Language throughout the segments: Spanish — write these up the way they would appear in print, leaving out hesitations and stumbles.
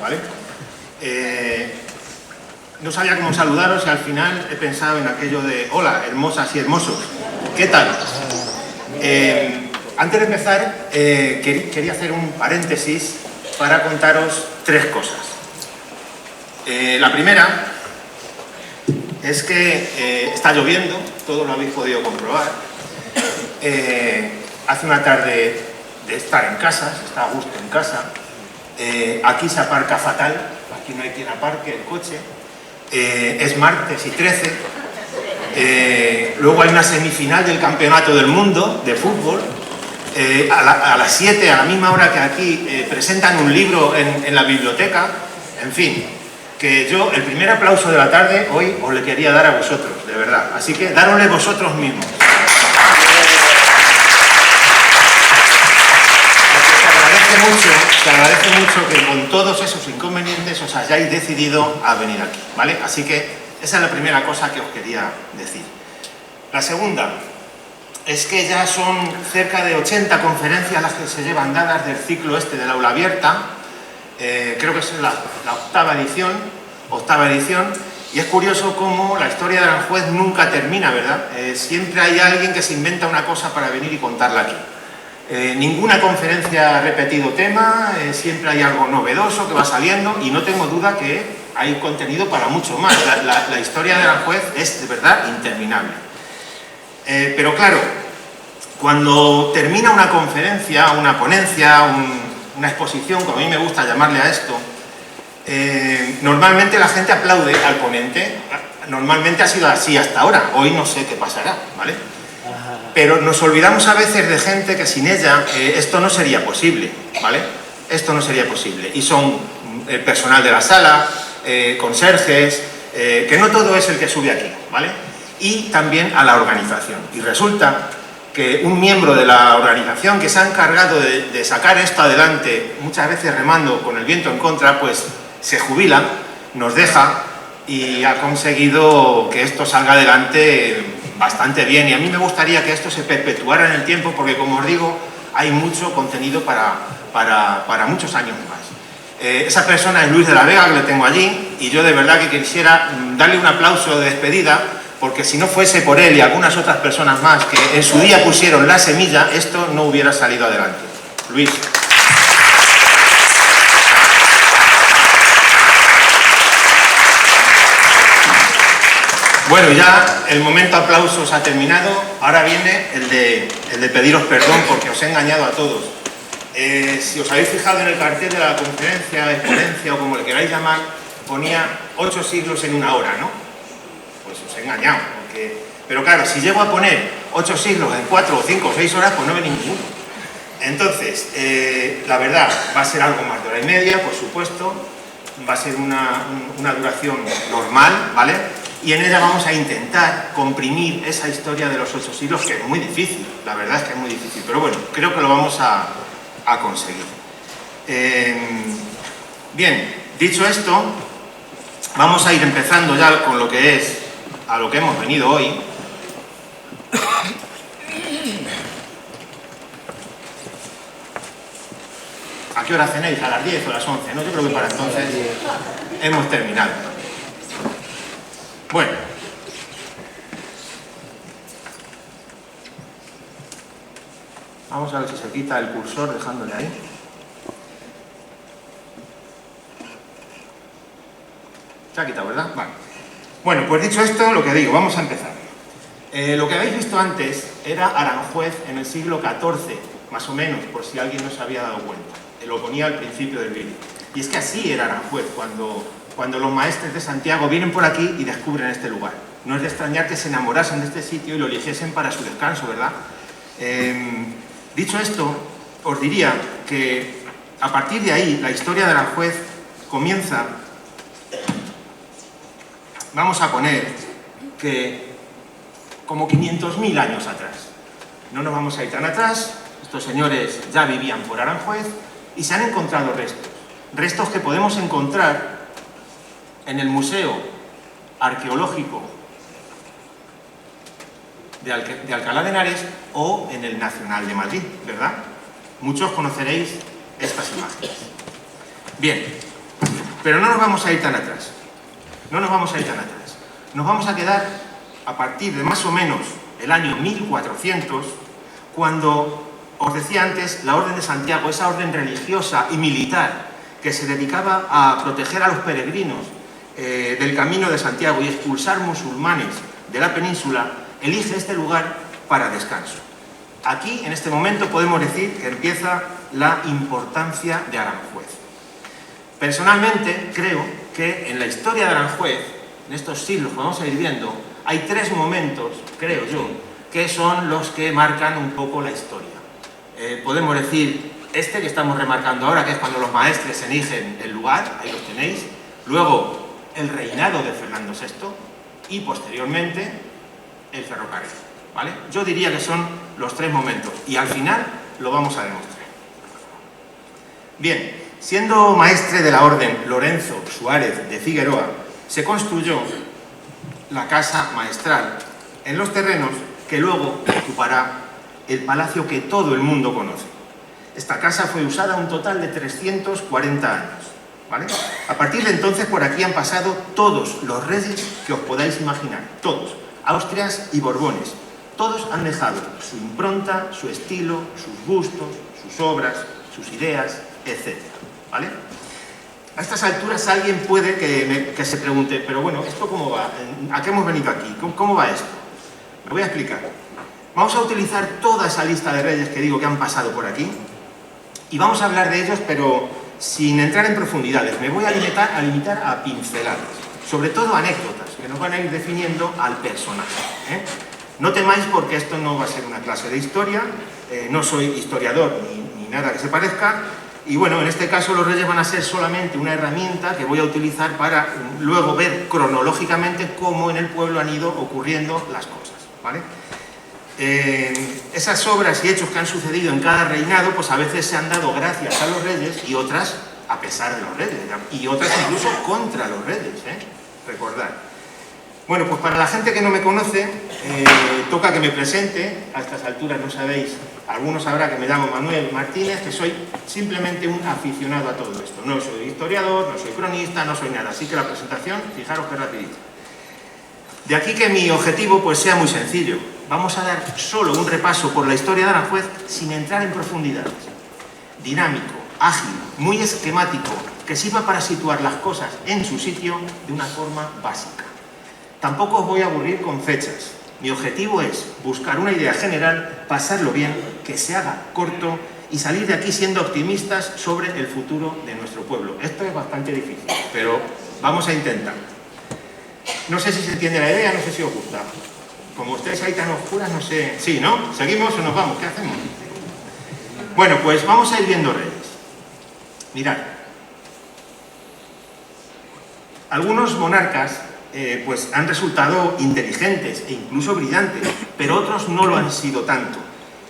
¿vale? No sabía cómo saludaros y al final he pensado en aquello de hola, hermosas y hermosos, ¿qué tal? Antes de empezar, quería hacer un paréntesis para contaros tres cosas. La primera es que está lloviendo, todos lo habéis podido comprobar. Hace una tarde de estar en casa, se está a gusto en casa. Aquí se aparca fatal, aquí no hay quien aparque el coche. Es martes y 13. Luego hay una semifinal del Campeonato del Mundo de fútbol. A las 7, a la misma hora que aquí, presentan un libro en la biblioteca. En fin, que yo el primer aplauso de la tarde hoy os le quería dar a vosotros, de verdad. Así que dárosle vosotros mismos. Se agradece mucho que con todos esos inconvenientes os hayáis decidido a venir aquí, ¿vale? Así que esa es la primera cosa que os quería decir. La segunda es que ya son cerca de 80 conferencias las que se llevan dadas del ciclo este del aula abierta. Creo que es la octava edición, y es curioso cómo la historia de Aranjuez nunca termina, ¿verdad? Siempre hay alguien que se inventa una cosa para venir y contarla aquí. Ninguna conferencia ha repetido tema, siempre hay algo novedoso que va saliendo y no tengo duda que hay contenido para mucho más. La historia de Aranjuez es de verdad interminable. Pero claro, cuando termina una conferencia, una ponencia, una exposición, como a mí me gusta llamarle a esto, normalmente la gente aplaude al ponente. Normalmente ha sido así hasta ahora, hoy no sé qué pasará, ¿vale? Pero nos olvidamos a veces de gente que sin ella esto no sería posible, ¿vale? Esto no sería posible. Y son el personal de la sala, conserjes, que no todo es el que sube aquí, ¿vale? Y también a la organización. Y resulta que un miembro de la organización que se ha encargado de sacar esto adelante, muchas veces remando con el viento en contra, pues se jubila, nos deja y ha conseguido que esto salga adelante bastante bien, y a mí me gustaría que esto se perpetuara en el tiempo porque, como os digo, hay mucho contenido para muchos años más. Esa persona es Luis de la Vega, que le tengo allí, y yo de verdad que quisiera darle un aplauso de despedida, porque si no fuese por él y algunas otras personas más que en su día pusieron la semilla, esto no hubiera salido adelante. Luis. Bueno, ya el momento aplausos ha terminado. Ahora viene el de pediros perdón porque os he engañado a todos. Si os habéis fijado en el cartel de la conferencia, exponencia o como le queráis llamar, ponía 8 siglos en una hora, ¿no? Pues os he engañado. Pero claro, si llego a poner 8 siglos en 4 o 5 o 6 horas, pues no ve ninguno. Entonces, la verdad, va a ser algo más de hora y media, por supuesto. Va a ser una duración normal, ¿vale? Y en ella vamos a intentar comprimir esa historia de los 8 siglos, que es muy difícil, la verdad es que es muy difícil, pero bueno, creo que lo vamos a conseguir. Bien, dicho esto, vamos a ir empezando ya con lo que es, a lo que hemos venido hoy. ¿A qué hora cenéis? ¿A las 10 o a las 11? ¿No? Yo creo que para entonces hemos terminado. Bueno, vamos a ver si se quita el cursor dejándole ahí. Se ha quitado, ¿verdad? Vale. Bueno, pues dicho esto, lo que digo, vamos a empezar. Lo que habéis visto antes era Aranjuez en el siglo XIV, más o menos, por si alguien no se había dado cuenta. Lo ponía al principio del vídeo. Y es que así era Aranjuez cuando los maestres de Santiago vienen por aquí y descubren este lugar. No es de extrañar que se enamorasen de este sitio y lo eligiesen para su descanso, ¿verdad? Dicho esto, os diría que a partir de ahí la historia de Aranjuez comienza, vamos a poner que como 500.000 años atrás. No nos vamos a ir tan atrás, estos señores ya vivían por Aranjuez y se han encontrado restos que podemos encontrar en el Museo Arqueológico de Alcalá de Henares o en el Nacional de Madrid, ¿verdad? Muchos conoceréis estas imágenes. Bien, Pero no nos vamos a ir tan atrás. No nos vamos a ir tan atrás. Nos vamos a quedar a partir de más o menos el año 1400, cuando, os decía antes, la Orden de Santiago, esa orden religiosa y militar que se dedicaba a proteger a los peregrinos del Camino de Santiago y expulsar musulmanes de la península, elige este lugar para descanso. Aquí, en este momento, podemos decir que empieza la importancia de Aranjuez. Personalmente, creo que en la historia de Aranjuez, en estos siglos que vamos a ir viendo, hay tres momentos, creo yo, que son los que marcan un poco la historia. Podemos decir este que estamos remarcando ahora, que es cuando los maestres eligen el lugar, ahí los tenéis. Luego, el reinado de Fernando VI y, posteriormente, el ferrocarril, ¿vale? Yo diría que son los tres momentos y al final lo vamos a demostrar. Bien, siendo maestre de la orden Lorenzo Suárez de Figueroa, se construyó la casa maestral en los terrenos que luego ocupará el palacio que todo el mundo conoce. Esta casa fue usada un total de 340 años, ¿vale? A partir de entonces por aquí han pasado todos los reyes que os podáis imaginar, todos, Austrias y Borbones. Todos han dejado su impronta, su estilo, sus gustos, sus obras, sus ideas, etc. ¿Vale? A estas alturas alguien puede que se pregunte, pero bueno, ¿esto cómo va? ¿A qué hemos venido aquí? ¿Cómo va esto? Me voy a explicar. Vamos a utilizar toda esa lista de reyes que digo que han pasado por aquí y vamos a hablar de ellos, pero sin entrar en profundidades. Me voy a limitar a pinceladas, sobre todo anécdotas, que nos van a ir definiendo al personaje, ¿eh? No temáis porque esto no va a ser una clase de historia, no soy historiador ni nada que se parezca, y bueno, en este caso los reyes van a ser solamente una herramienta que voy a utilizar para luego ver cronológicamente cómo en el pueblo han ido ocurriendo las cosas, ¿vale? Esas obras y hechos que han sucedido en cada reinado, pues a veces se han dado gracias a los reyes y otras a pesar de los reyes, y otras incluso contra los reyes, ¿eh? Recordad. Bueno, pues para la gente que no me conoce, toca que me presente. A estas alturas no sabéis, algunos sabrá que me llamo Manuel Martínez, que soy simplemente un aficionado a todo esto. No soy historiador, no soy cronista, no soy nada. Así que la presentación, fijaros que rapidito. De aquí que mi objetivo pues sea muy sencillo. Vamos a dar solo un repaso por la historia de Aranjuez sin entrar en profundidades. Dinámico, ágil, muy esquemático, que sirva para situar las cosas en su sitio de una forma básica. Tampoco os voy a aburrir con fechas. Mi objetivo es buscar una idea general, pasarlo bien, que se haga corto y salir de aquí siendo optimistas sobre el futuro de nuestro pueblo. Esto es bastante difícil, pero vamos a intentar. No sé si se entiende la idea, no sé si os gusta. Como estáis ahí tan oscuras, no sé... Sí, ¿no? ¿Seguimos o nos vamos? ¿Qué hacemos? Bueno, pues vamos a ir viendo reyes. Mirad. Algunos monarcas pues han resultado inteligentes e incluso brillantes, pero otros no lo han sido tanto.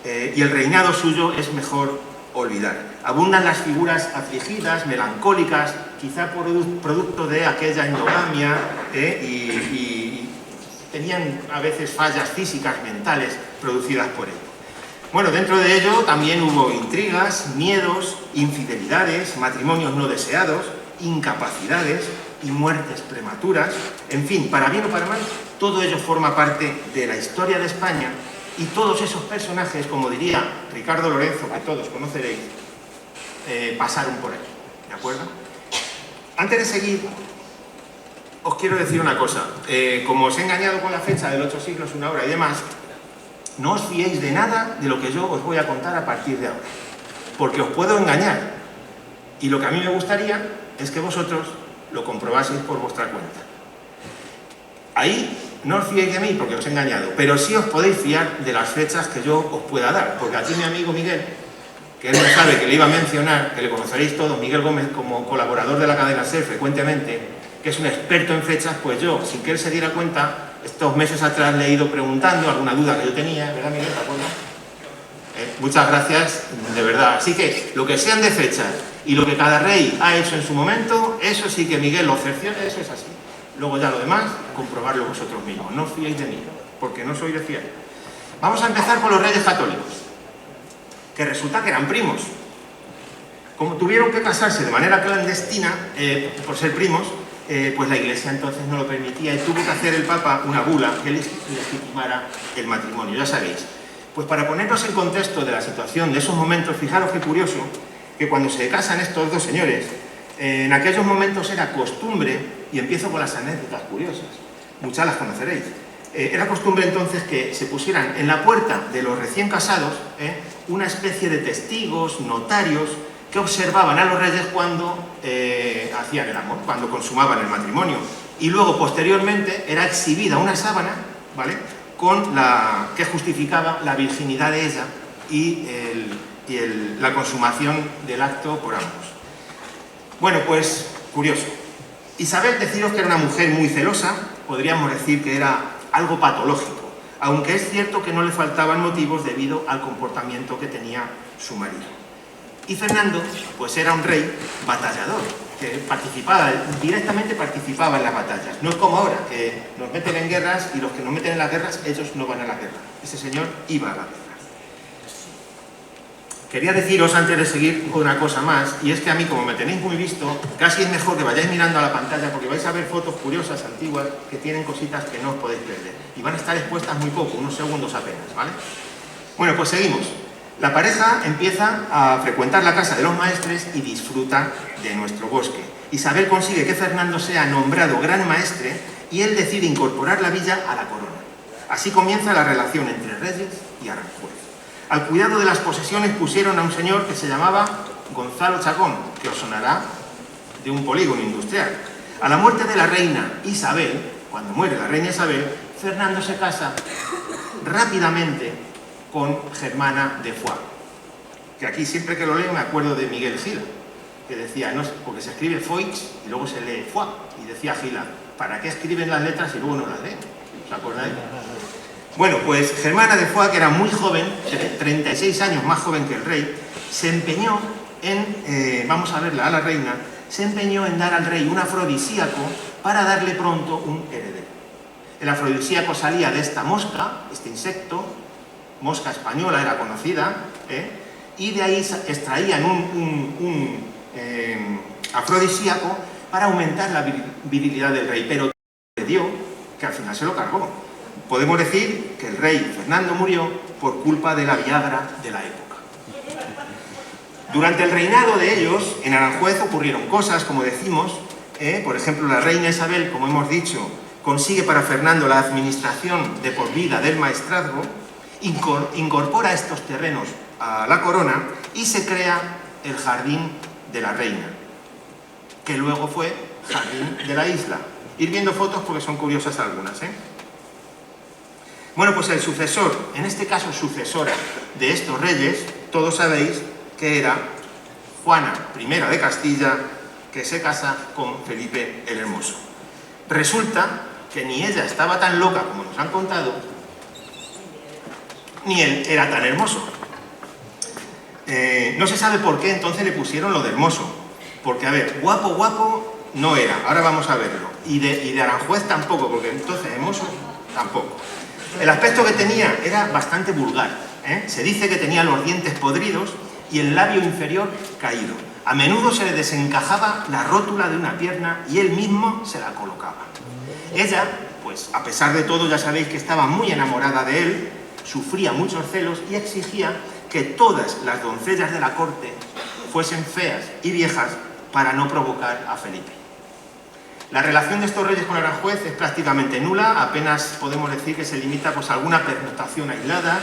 Y el reinado suyo es mejor olvidar. Abundan las figuras afligidas, melancólicas, quizá por producto de aquella endogamia, y tenían a veces fallas físicas, mentales, producidas por ello. Bueno, dentro de ello también hubo intrigas, miedos, infidelidades, matrimonios no deseados, incapacidades y muertes prematuras. En fin, para bien o para mal, todo ello forma parte de la historia de España y todos esos personajes, como diría Ricardo Lorenzo, que todos conoceréis, pasaron por ahí, ¿de acuerdo? Antes de seguir, os quiero decir una cosa. Como os he engañado con la fecha del 8 siglos, una hora y demás, no os fiéis de nada de lo que yo os voy a contar a partir de ahora, porque os puedo engañar. Y lo que a mí me gustaría es que vosotros lo comprobaseis por vuestra cuenta. Ahí no os fiéis de mí porque os he engañado, pero sí os podéis fiar de las fechas que yo os pueda dar, porque aquí mi amigo Miguel, que él no sabe que le iba a mencionar, que le conoceréis todos, Miguel Gómez, como colaborador de la cadena SER frecuentemente, que es un experto en fechas, pues yo, sin que él se diera cuenta, estos meses atrás le he ido preguntando alguna duda que yo tenía, ¿verdad, Miguel? ¿Te acuerdas? Muchas gracias, de verdad. Así que lo que sean de fechas y lo que cada rey ha hecho en su momento, eso sí que Miguel lo cerciora, eso es así. Luego ya lo demás, comprobarlo vosotros mismos. No os fiéis de mí, porque no soy de fiar. Vamos a empezar por los reyes católicos, que resulta que eran primos. Como tuvieron que casarse de manera clandestina, por ser primos, pues la Iglesia entonces no lo permitía y tuvo que hacer el Papa una bula que legitimara el matrimonio, ya sabéis. Pues para ponernos en contexto de la situación de esos momentos, fijaros qué curioso, que cuando se casan estos dos señores, en aquellos momentos era costumbre, y empiezo con las anécdotas curiosas, muchas las conoceréis, era costumbre entonces que se pusieran en la puerta de los recién casados una especie de testigos, notarios, que observaban a los reyes cuando hacían el amor, cuando consumaban el matrimonio. Y luego, posteriormente, era exhibida una sábana, ¿vale?, que justificaba la virginidad de ella y la consumación del acto por ambos. Bueno, pues, curioso. Isabel, deciros que era una mujer muy celosa, podríamos decir que era algo patológico, aunque es cierto que no le faltaban motivos debido al comportamiento que tenía su marido. Y Fernando, pues era un rey batallador, que directamente participaba en las batallas. No es como ahora, que nos meten en guerras y los que nos meten en las guerras, ellos no van a la guerra. Ese señor iba a la guerra. Quería deciros, antes de seguir, una cosa más, y es que a mí, como me tenéis muy visto, casi es mejor que vayáis mirando a la pantalla, porque vais a ver fotos curiosas, antiguas, que tienen cositas que no os podéis perder. Y van a estar expuestas muy poco, unos segundos apenas, ¿vale? Bueno, pues seguimos. La pareja empieza a frecuentar la casa de los maestres y disfruta de nuestro bosque. Isabel consigue que Fernando sea nombrado gran maestre y él decide incorporar la villa a la corona. Así comienza la relación entre Reyes y Aranjuez. Al cuidado de las posesiones pusieron a un señor que se llamaba Gonzalo Chacón, que os sonará de un polígono industrial. A la muerte de la reina Isabel, cuando muere la reina Isabel, Fernando se casa rápidamente con Germana de Foix, que aquí siempre que lo leo me acuerdo de Miguel Gila, que decía, no, porque se escribe Foix y luego se lee Foix, y decía Gila, ¿para qué escriben las letras y luego no las leen? ¿Os acordáis? Bueno, pues Germana de Foix, que era muy joven, 36 años más joven que el rey, se empeñó en, vamos a verla a la reina, se empeñó en dar al rey un afrodisíaco para darle pronto un heredero. El afrodisíaco salía de esta mosca, este insecto, mosca española era conocida, y de ahí extraían un afrodisíaco para aumentar la virilidad del rey, pero le dio que al final se lo cargó. Podemos decir que el rey Fernando murió por culpa de la Viagra de la época. Durante el reinado de ellos, en Aranjuez ocurrieron cosas, como decimos, por ejemplo, la reina Isabel, como hemos dicho, consigue para Fernando la administración de por vida del maestrazgo, incorpora estos terrenos a la corona y se crea el Jardín de la Reina, que luego fue Jardín de la Isla. Ir viendo fotos porque son curiosas algunas, Bueno, pues el sucesor, en este caso sucesora de estos reyes, todos sabéis que era Juana I de Castilla, que se casa con Felipe el Hermoso. Resulta que ni ella estaba tan loca como nos han contado, ni él era tan hermoso. No se sabe por qué entonces le pusieron lo de hermoso, porque, a ver, guapo, guapo no era, ahora vamos a verlo, y de Aranjuez tampoco, porque entonces hermoso tampoco. El aspecto que tenía era bastante vulgar, Se dice que tenía los dientes podridos y el labio inferior caído. A menudo se le desencajaba la rótula de una pierna y él mismo se la colocaba. Ella, pues a pesar de todo, ya sabéis que estaba muy enamorada de él, sufría muchos celos y exigía que todas las doncellas de la corte fuesen feas y viejas para no provocar a Felipe. La relación de estos reyes con Aranjuez es prácticamente nula, apenas podemos decir que se limita pues, a alguna pernotación aislada,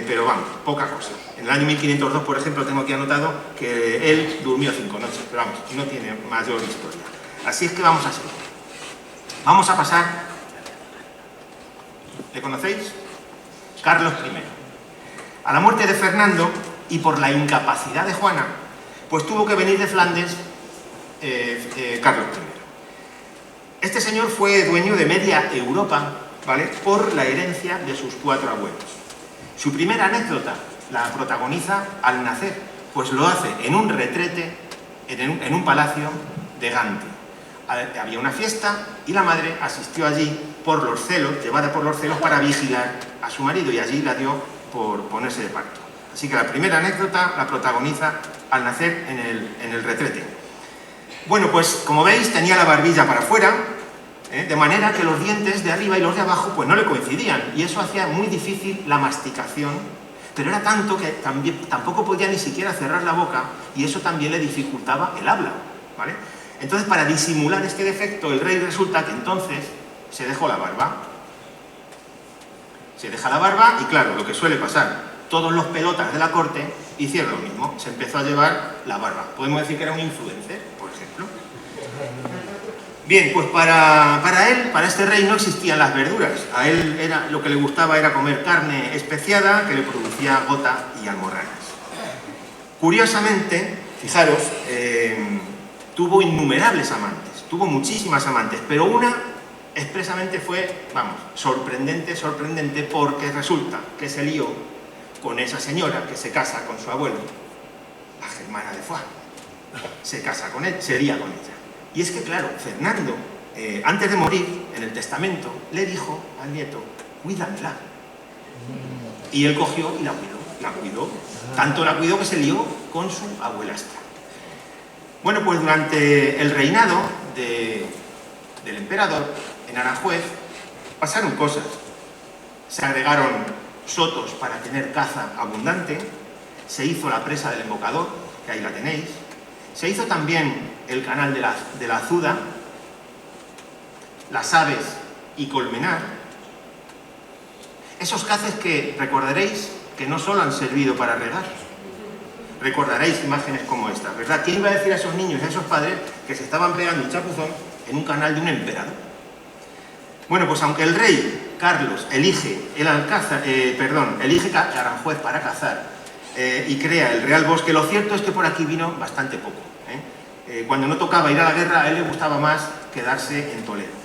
pero vamos, poca cosa. En el año 1502, por ejemplo, tengo aquí anotado que él durmió 5 noches, pero vamos, no tiene mayor historia. Así es que vamos a seguir. Vamos a pasar... ¿Le conocéis? Carlos I. A la muerte de Fernando, y por la incapacidad de Juana, pues tuvo que venir de Flandes Carlos I. Este señor fue dueño de media Europa, ¿vale?, por la herencia de sus 4 abuelos. Su primera anécdota la protagoniza al nacer, pues lo hace en un retrete, en un palacio de Gante. Había una fiesta y la madre asistió allí por los celos, llevada por los celos para vigilar a su marido, y allí la dio por ponerse de parto. Así que la primera anécdota la protagoniza al nacer en el retrete. Bueno, pues como veis tenía la barbilla para afuera, de manera que los dientes de arriba y los de abajo pues no le coincidían, y eso hacía muy difícil la masticación, pero era tanto que tampoco podía ni siquiera cerrar la boca, y eso también le dificultaba el habla, ¿vale? Entonces, para disimular este defecto, el rey resulta que entonces se dejó la barba. Se deja la barba y claro, lo que suele pasar, todos los pelotas de la corte hicieron lo mismo, se empezó a llevar la barba. Podemos decir que era un influencer, por ejemplo. Bien, pues para él, para este rey, no existían las verduras. A él lo que le gustaba era comer carne especiada que le producía gota y almorranas. Curiosamente, fijaros, tuvo innumerables amantes, tuvo muchísimas amantes, pero una expresamente fue, vamos, sorprendente, porque resulta que se lió con esa señora que se casa con su abuelo, la Germana de Foix. Se casa con él, se lía con ella. Y es que, claro, Fernando, antes de morir, en el testamento, le dijo al nieto, cuídamela. Y él cogió y la cuidó. Tanto la cuidó que se lió con su abuelastra. Bueno, pues durante el reinado del emperador, en Aranjuez, pasaron cosas. Se agregaron sotos para tener caza abundante, se hizo la presa del Embocador, que ahí la tenéis, se hizo también el canal de la Azuda, las Aves y Colmenar. Esos cauces que recordaréis que no solo han servido para regar. Recordaréis imágenes como esta, ¿verdad? ¿Quién iba a decir a esos niños, a esos padres, que se estaban pegando un chapuzón en un canal de un emperador? Bueno, pues aunque el rey Carlos elige Aranjuez para cazar y crea el Real Bosque, lo cierto es que por aquí vino bastante poco. Cuando no tocaba ir a la guerra, a él le gustaba más quedarse en Toledo.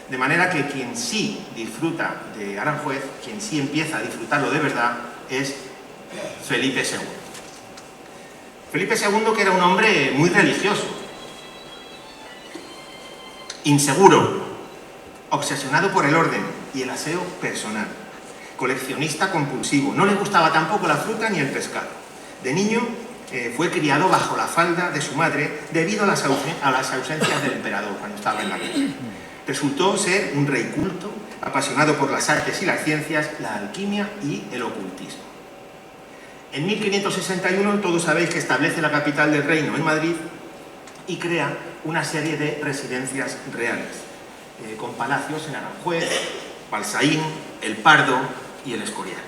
De manera que quien sí disfruta de Aranjuez, quien sí empieza a disfrutarlo de verdad, es Felipe II. Felipe II, que era un hombre muy religioso, inseguro, obsesionado por el orden y el aseo personal, coleccionista compulsivo, no le gustaba tampoco la fruta ni el pescado. De niño fue criado bajo la falda de su madre debido a las ausencias del emperador cuando estaba en la guerra. Resultó ser un rey culto, apasionado por las artes y las ciencias, la alquimia y el ocultismo. En 1561 todos sabéis que establece la capital del reino en Madrid y crea una serie de residencias reales, con palacios en Aranjuez, Balsaín, El Pardo y El Escorial.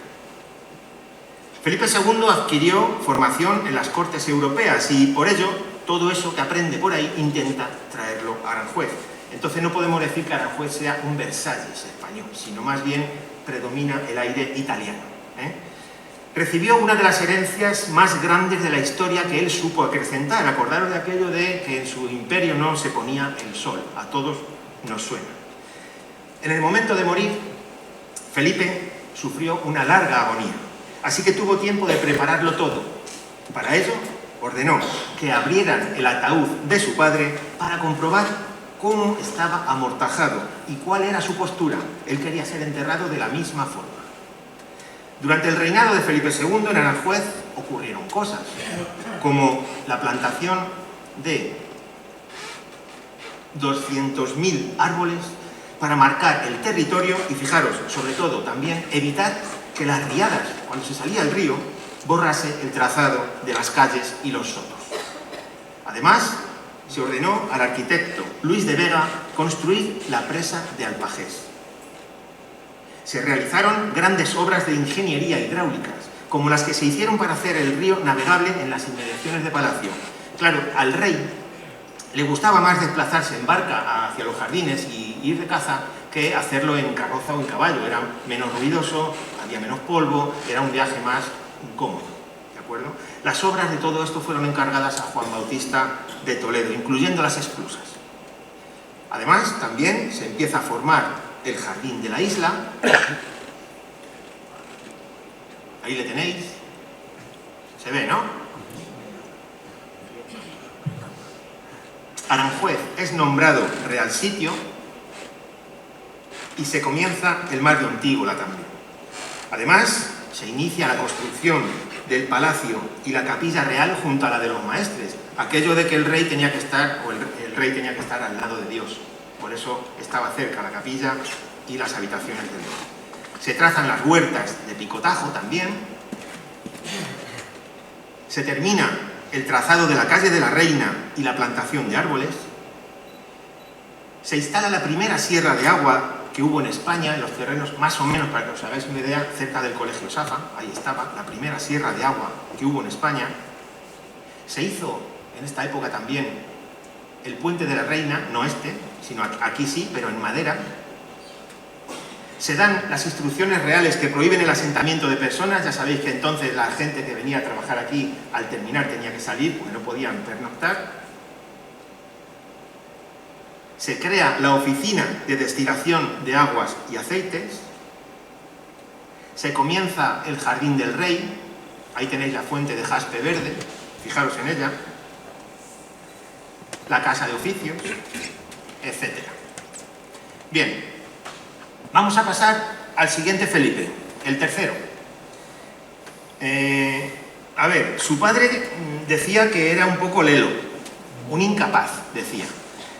Felipe II adquirió formación en las cortes europeas y por ello todo eso que aprende por ahí intenta traerlo a Aranjuez. Entonces no podemos decir que Aranjuez sea un Versalles español, sino más bien predomina el aire italiano. Recibió una de las herencias más grandes de la historia que él supo acrecentar. Acordaros de aquello de que en su imperio no se ponía el sol. A todos nos suena. En el momento de morir, Felipe sufrió una larga agonía. Así que tuvo tiempo de prepararlo todo. Para ello, ordenó que abrieran el ataúd de su padre para comprobar cómo estaba amortajado y cuál era su postura. Él quería ser enterrado de la misma forma. Durante el reinado de Felipe II en Aranjuez ocurrieron cosas, como la plantación de 200.000 árboles para marcar el territorio y, fijaros, sobre todo también evitar que las riadas, cuando se salía el río, borrase el trazado de las calles y los sotos. Además, se ordenó al arquitecto Luis de Vega construir la presa de Alpagés. Se realizaron grandes obras de ingeniería hidráulicas, como las que se hicieron para hacer el río navegable en las inmediaciones de Palacio. Claro, al rey le gustaba más desplazarse en barca hacia los jardines y ir de caza que hacerlo en carroza o en caballo. Era menos ruidoso, había menos polvo, era un viaje más cómodo, ¿de acuerdo? Las obras de todo esto fueron encargadas a Juan Bautista de Toledo, incluyendo las esclusas. Además, también se empieza a formar el jardín de la isla. Ahí le tenéis. Se ve, ¿no? Aranjuez es nombrado Real Sitio y se comienza el mar de Antígola también. Además, se inicia la construcción del palacio y la capilla real junto a la de los maestres. Aquello de que el rey tenía que estar, o el rey tenía que estar al lado de Dios. Por eso estaba cerca la capilla y las habitaciones del rey. Se trazan las huertas de picotajo también. Se termina el trazado de la calle de la Reina y la plantación de árboles. Se instala la primera sierra de agua que hubo en España, en los terrenos, más o menos, para que os hagáis una idea, cerca del Colegio Safa. Ahí estaba la primera sierra de agua que hubo en España. Se hizo en esta época también el puente de la Reina, no este, sino aquí sí, pero en madera. Se dan las instrucciones reales que prohíben el asentamiento de personas. Ya sabéis que entonces la gente que venía a trabajar aquí, al terminar tenía que salir, porque no podían pernoctar. Se crea la oficina de destilación de aguas y aceites. Se comienza el Jardín del Rey. Ahí tenéis la fuente de jaspe verde, fijaros en ella. La casa de oficios, etc. Bien, vamos a pasar al siguiente Felipe, el tercero. A ver, su padre decía que era un poco lelo, un incapaz, decía.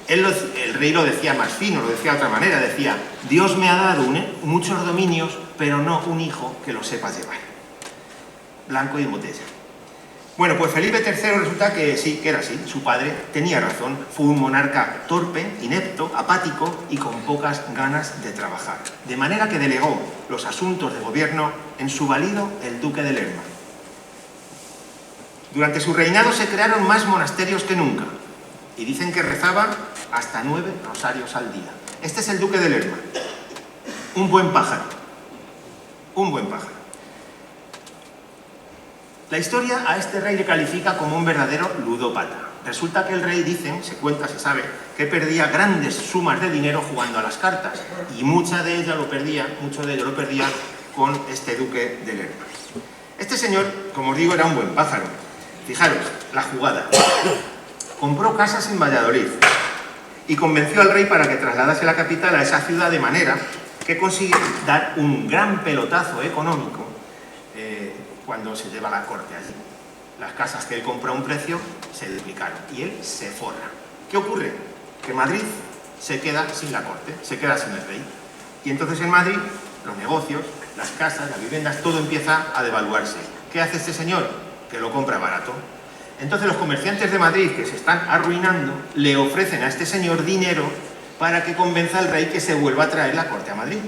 El rey lo decía más fino, lo decía de otra manera, decía: Dios me ha dado muchos dominios, pero no un hijo que lo sepa llevar. Blanco y en botella. Bueno, pues Felipe III resulta que sí, que era así, su padre tenía razón, fue un monarca torpe, inepto, apático y con pocas ganas de trabajar. De manera que delegó los asuntos de gobierno en su valido, el duque de Lerma. Durante su reinado se crearon más monasterios que nunca, y dicen que rezaba hasta 9 rosarios al día. Este es el duque de Lerma, un buen pájaro, un buen pájaro. La historia a este rey le califica como un verdadero ludópata. Resulta que el rey, dicen, se cuenta, se sabe, que perdía grandes sumas de dinero jugando a las cartas, y mucho de ello lo perdía con este duque de Lerma. Este señor, como os digo, era un buen pájaro. Fijaros, la jugada. Compró casas en Valladolid y convenció al rey para que trasladase la capital a esa ciudad, de manera que consiguió dar un gran pelotazo económico cuando se lleva la corte allí. Las casas que él compró a un precio se duplicaron y él se forra. ¿Qué ocurre? Que Madrid se queda sin la corte, se queda sin el rey. Y entonces en Madrid los negocios, las casas, las viviendas, todo empieza a devaluarse. ¿Qué hace este señor? Que lo compra barato. Entonces los comerciantes de Madrid, que se están arruinando, le ofrecen a este señor dinero para que convenza al rey que se vuelva a traer la corte a Madrid.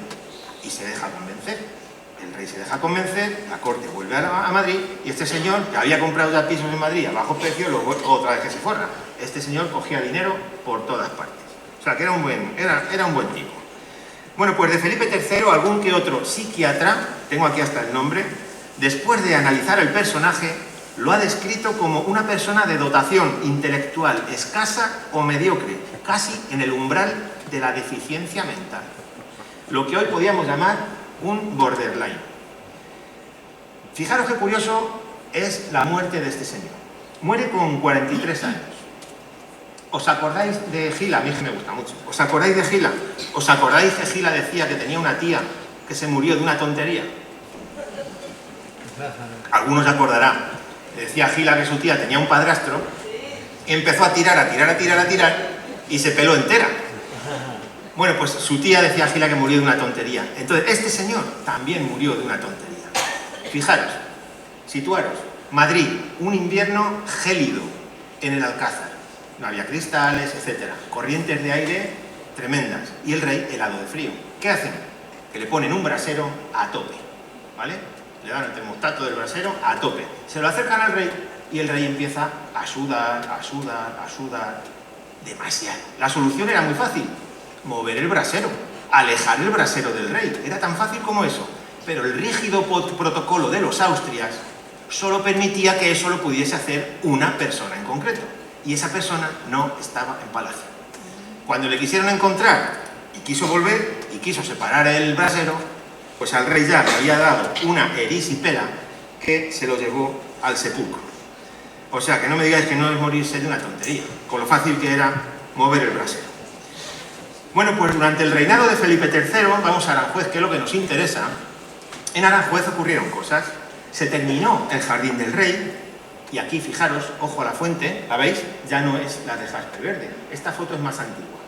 Y se deja convencer. El rey se deja convencer, la corte vuelve a Madrid, y este señor, que había comprado ya pisos en Madrid a bajo precio, luego otra vez que se forra. Este señor cogía dinero por todas partes. O sea, que era un buen tipo. Bueno, pues de Felipe III, algún que otro psiquiatra, tengo aquí hasta el nombre, después de analizar el personaje, lo ha descrito como una persona de dotación intelectual escasa o mediocre, casi en el umbral de la deficiencia mental. Lo que hoy podríamos llamar un borderline. Fijaros qué curioso es la muerte de este señor. Muere con 43 años. ¿Os acordáis de Gila? A mí me gusta mucho. ¿Os acordáis de Gila? ¿Os acordáis que Gila decía que tenía una tía que se murió de una tontería? Algunos se acordarán. Decía Gila que su tía tenía un padrastro y empezó a tirar y se peló entera. Bueno, pues su tía decía a Gila que murió de una tontería. Entonces, este señor también murió de una tontería. Fijaros, situaros. Madrid, un invierno gélido en el Alcázar. No había cristales, etc. Corrientes de aire tremendas. Y el rey helado de frío. ¿Qué hacen? Que le ponen un brasero a tope. ¿Vale? Le dan el termostato del brasero a tope. Se lo acercan al rey y el rey empieza a sudar demasiado. La solución era muy fácil: mover el brasero, alejar el brasero del rey. Era tan fácil como eso. Pero el rígido protocolo de los Austrias solo permitía que eso lo pudiese hacer una persona en concreto. Y esa persona no estaba en palacio. Cuando le quisieron encontrar y quiso volver y quiso separar el brasero, pues al rey ya le había dado una erisipela que se lo llevó al sepulcro. O sea, que no me digáis que no es morirse de una tontería, con lo fácil que era mover el brasero. Bueno, pues durante el reinado de Felipe III, vamos a Aranjuez, que es lo que nos interesa, En Aranjuez ocurrieron cosas. Se terminó el Jardín del Rey, y aquí, fijaros, ojo a la fuente, ¿la veis? Ya no es la de jaspe verde. Esta foto es más antigua.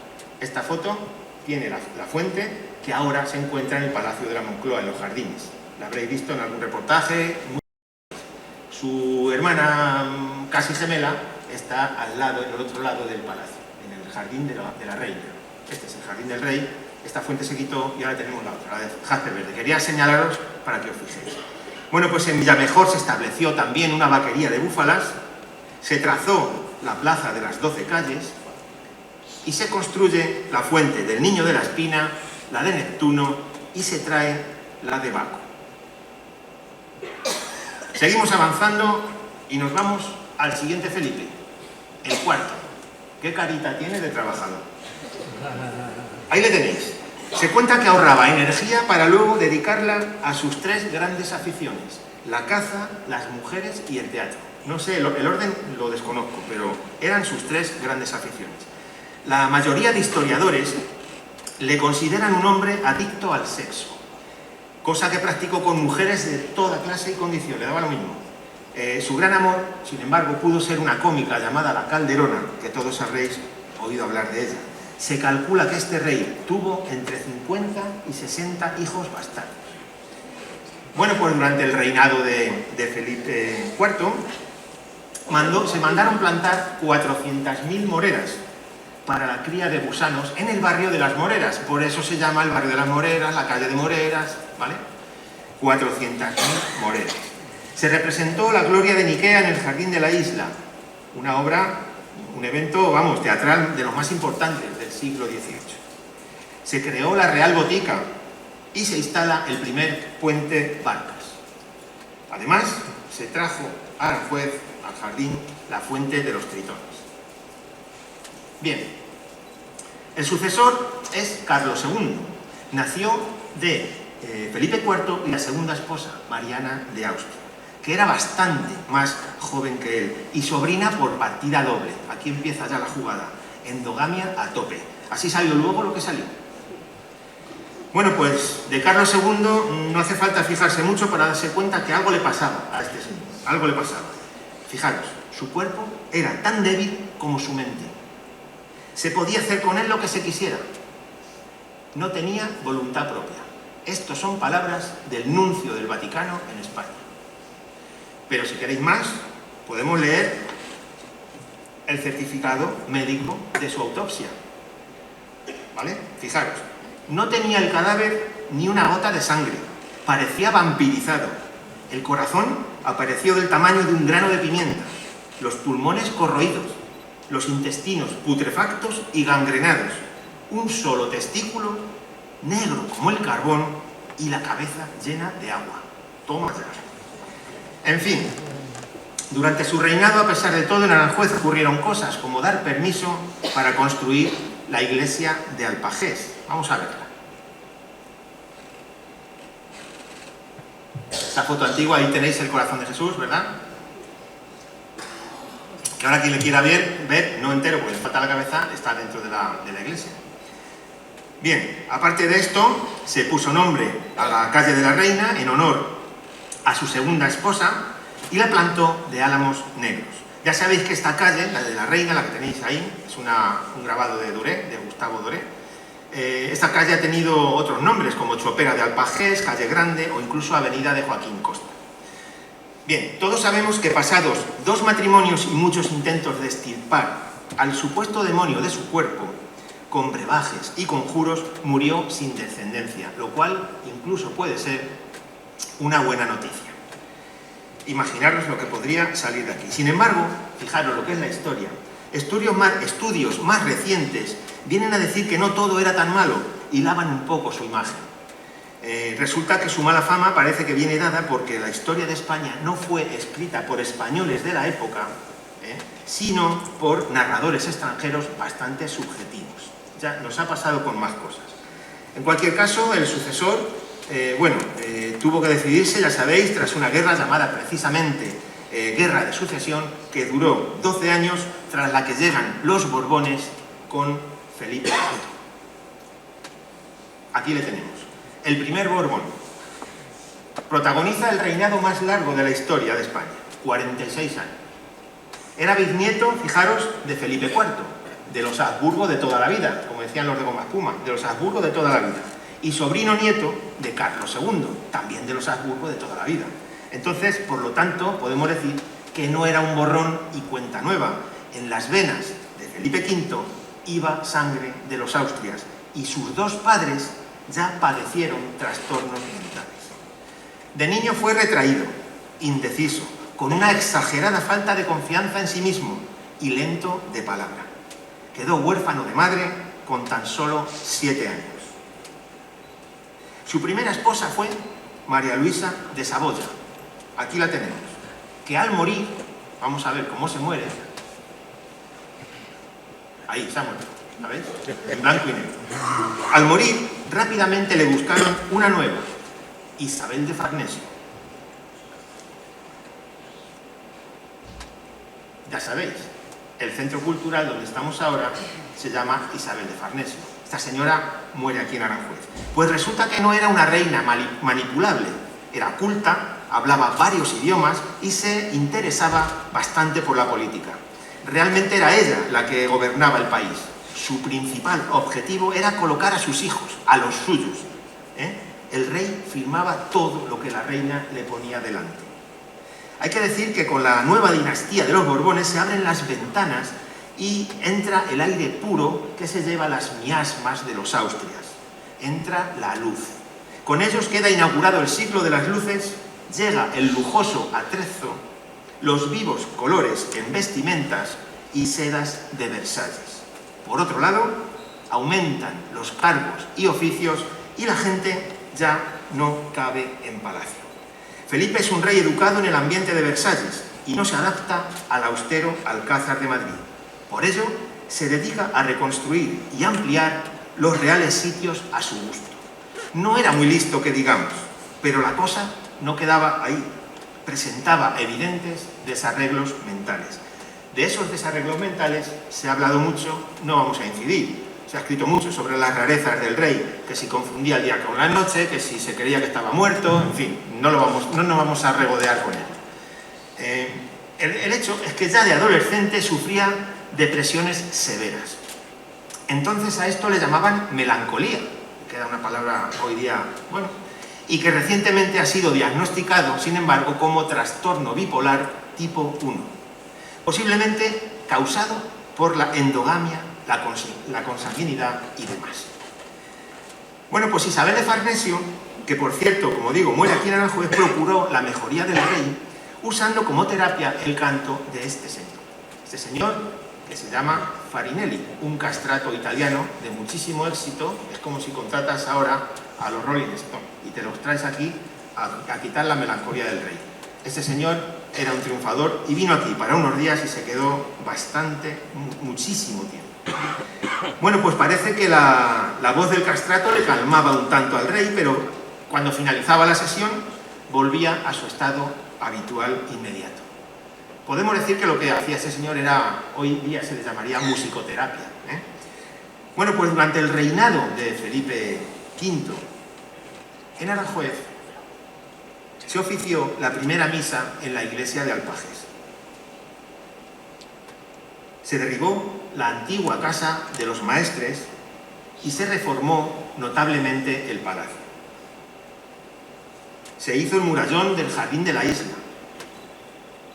Esta foto tiene la fuente que ahora se encuentra en el Palacio de la Moncloa, en los jardines. La habréis visto en algún reportaje. Su hermana casi gemela está al lado, en el otro lado del palacio, en el Jardín de la Reina. Este es el Jardín del Rey. Esta fuente se quitó y ahora tenemos la otra, la de jaspe verde. Quería señalaros para que os fijéis. Bueno, pues en Villamejor se estableció también una vaquería de búfalas, se trazó la plaza de las 12 calles y se construye la fuente del Niño de la Espina, la de Neptuno y se trae la de Baco. Seguimos avanzando y nos vamos al siguiente Felipe, el cuarto. ¿Qué carita tiene de trabajador? Ahí le tenéis. Se cuenta que ahorraba energía para luego dedicarla a sus 3 grandes aficiones: la caza, las mujeres y el teatro. No sé, el orden lo desconozco, pero eran sus 3 grandes aficiones. La mayoría de historiadores le consideran un hombre adicto al sexo, cosa que practicó con mujeres de toda clase y condición, le daba lo mismo. Su gran amor, sin embargo, pudo ser una cómica llamada la Calderona, que todos habréis oído hablar de ella. Se calcula que este rey tuvo entre 50 y 60 hijos bastardos. Bueno, pues durante el reinado de Felipe IV se mandaron plantar 400.000 moreras para la cría de gusanos en el barrio de las Moreras. Por eso se llama el barrio de las Moreras, la calle de Moreras, ¿vale? 400.000 moreras. Se representó la gloria de Niquea en el Jardín de la Isla, una obra, un evento, vamos, teatral de los más importantes del siglo XVIII. Se creó la Real Botica y se instala el primer puente Barcas. Además, se trajo a Aranjuez, al jardín, la fuente de los tritones. Bien, el sucesor es Carlos II. Nació de Felipe IV y la segunda esposa, Mariana de Austria, que era bastante más joven que él y sobrina por partida doble. Aquí empieza ya la jugada, endogamia a tope. Así salió luego lo que salió. Bueno, pues de Carlos II no hace falta fijarse mucho para darse cuenta que algo le pasaba a este señor, algo le pasaba. Fijaros, su cuerpo era tan débil como su mente. Se podía hacer con él lo que se quisiera. No tenía voluntad propia. Estas son palabras del nuncio del Vaticano en España. Pero si queréis más, podemos leer el certificado médico de su autopsia. ¿Vale? Fijaros, no tenía el cadáver ni una gota de sangre. Parecía vampirizado. El corazón apareció del tamaño de un grano de pimienta. Los pulmones corroídos. Los intestinos putrefactos y gangrenados. Un solo testículo negro como el carbón y la cabeza llena de agua. Toma ya. En fin, durante su reinado, a pesar de todo, en Aranjuez ocurrieron cosas como dar permiso para construir la iglesia de Alpagés. Vamos a verla. Esta foto antigua, ahí tenéis el corazón de Jesús, ¿verdad? Que ahora quien le quiera ver, no entero porque le falta la cabeza, está dentro de la iglesia. Bien, aparte de esto, se puso nombre a la calle de la Reina en honor a su segunda esposa y la plantó de álamos negros. Ya sabéis que esta calle, la de la Reina, la que tenéis ahí, es un grabado de Doré, de Gustavo Doré. Esta calle ha tenido otros nombres, como Chopera de Alpagés, Calle Grande o incluso Avenida de Joaquín Costa. Bien, todos sabemos que pasados 2 matrimonios y muchos intentos de extirpar al supuesto demonio de su cuerpo, con brebajes y conjuros, murió sin descendencia, lo cual incluso puede ser una buena noticia. Imaginaros lo que podría salir de aquí. Sin embargo, fijaros lo que es la historia. Estudios más recientes vienen a decir que no todo era tan malo y lavan un poco su imagen. Resulta que su mala fama parece que viene dada porque la historia de España no fue escrita por españoles de la época, sino por narradores extranjeros bastante subjetivos. Ya nos ha pasado con más cosas. En cualquier caso, el sucesor, tuvo que decidirse, ya sabéis, tras una guerra llamada precisamente Guerra de Sucesión, que duró 12 años, tras la que llegan los Borbones con Felipe V. Aquí le tenemos. El primer Borbón. Protagoniza el reinado más largo de la historia de España, 46 años. Era bisnieto, fijaros, de Felipe IV, de los Habsburgo de toda la vida, como decían los de Goma Espuma, de los Habsburgo de toda la vida. Y sobrino nieto de Carlos II, también de los Habsburgo de toda la vida. Entonces, por lo tanto, podemos decir que no era un borrón y cuenta nueva. En las venas de Felipe V iba sangre de los Austrias y sus dos padres ya padecieron trastornos mentales. De niño fue retraído, indeciso, con una exagerada falta de confianza en sí mismo y lento de palabra. Quedó huérfano de madre con tan solo 7 años. Su primera esposa fue María Luisa de Saboya, aquí la tenemos, que al morir, vamos a ver cómo se muere, ahí se ha muerto, ¿sabéis? En blanco y negro. Al morir, rápidamente le buscaron una nueva, Isabel de Farnesio. Ya sabéis, el centro cultural donde estamos ahora se llama Isabel de Farnesio. Esta señora muere aquí en Aranjuez. Pues resulta que no era una reina manipulable, era culta, hablaba varios idiomas y se interesaba bastante por la política. Realmente era ella la que gobernaba el país. Su principal objetivo era colocar a sus hijos, a los suyos. El rey firmaba todo lo que la reina le ponía delante. Hay que decir que con la nueva dinastía de los Borbones se abren las ventanas y entra el aire puro que se lleva las miasmas de los Austrias. Entra la luz. Con ellos queda inaugurado el siglo de las luces, llega el lujoso atrezo, los vivos colores en vestimentas y sedas de Versalles. Por otro lado, aumentan los cargos y oficios y la gente ya no cabe en palacio. Felipe es un rey educado en el ambiente de Versalles y no se adapta al austero Alcázar de Madrid. Por ello, se dedica a reconstruir y ampliar los reales sitios a su gusto. No era muy listo, que digamos, pero la cosa no quedaba ahí. Presentaba evidentes desarreglos mentales. De esos desarreglos mentales se ha hablado mucho, no vamos a incidir. Se ha escrito mucho sobre las rarezas del rey, que si confundía el día con la noche, que si se creía que estaba muerto, en fin, no nos vamos a regodear con él. El hecho es que ya de adolescente sufría depresiones severas. Entonces a esto le llamaban melancolía, que era una palabra hoy día, bueno, y que recientemente ha sido diagnosticado, sin embargo, como trastorno bipolar tipo 1, posiblemente causado por la endogamia, la consanguinidad y demás. Bueno, pues Isabel de Farnesio, que por cierto, como digo, muere aquí en Aranjuez, procuró la mejoría del rey usando como terapia el canto de este señor. Este señor, que se llama Farinelli, un castrato italiano de muchísimo éxito. Es como si contratas ahora a los Rolling Stones y te los traes aquí a quitar la melancolía del rey. Este señor era un triunfador y vino aquí para unos días y se quedó muchísimo tiempo. Bueno, pues parece que la voz del castrato le calmaba un tanto al rey, pero cuando finalizaba la sesión volvía a su estado habitual inmediato. Podemos decir que lo que hacía ese señor era, hoy día se le llamaría musicoterapia. Bueno, pues durante el reinado de Felipe V, en Aranjuez, se ofició la primera misa en la iglesia de Alpajes. Se derribó la antigua casa de los maestres y se reformó notablemente el palacio. Se hizo el murallón del jardín de la isla.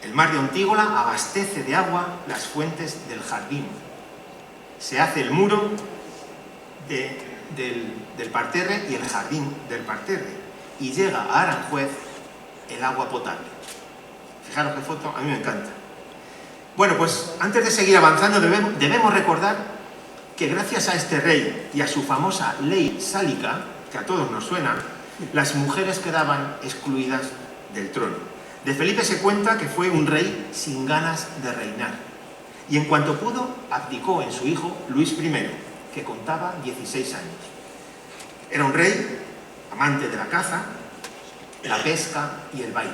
El mar de Ontígola abastece de agua las fuentes del jardín. Se hace el muro del parterre y el jardín del parterre. Y llega a Aranjuez el agua potable. Fijaros qué foto, a mí me encanta. Bueno, pues antes de seguir avanzando debemos recordar que gracias a este rey y a su famosa ley sálica, que a todos nos suena, las mujeres quedaban excluidas del trono. De Felipe se cuenta que fue un rey sin ganas de reinar y en cuanto pudo abdicó en su hijo Luis I, que contaba 16 años. Era un rey amante de la caza, la pesca y el baile.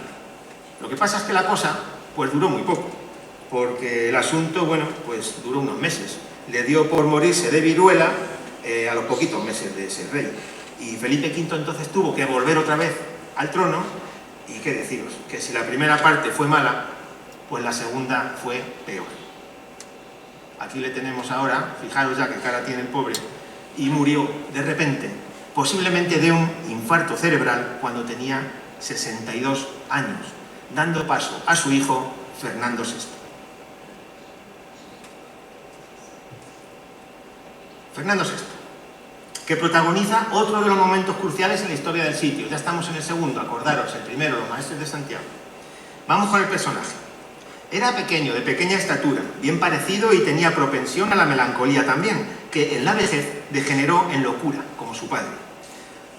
Lo que pasa es que la cosa pues duró muy poco, porque el asunto, bueno, pues duró unos meses. Le dio por morirse de viruela a los poquitos meses de ser rey. Y Felipe V entonces tuvo que volver otra vez al trono Y qué deciros, que si la primera parte fue mala, pues la segunda fue peor. Aquí le tenemos ahora, fijaros ya qué cara tiene el pobre, y murió de repente, posiblemente de un infarto cerebral cuando tenía 62 años, dando paso a su hijo Fernando VI. Fernando VI, que protagoniza otro de los momentos cruciales en la historia del sitio. Ya estamos en el segundo, acordaros, el primero, los maestres de Santiago. Vamos con el personaje. Era pequeño, de pequeña estatura, bien parecido y tenía propensión a la melancolía también, que en la vejez degeneró en locura, como su padre.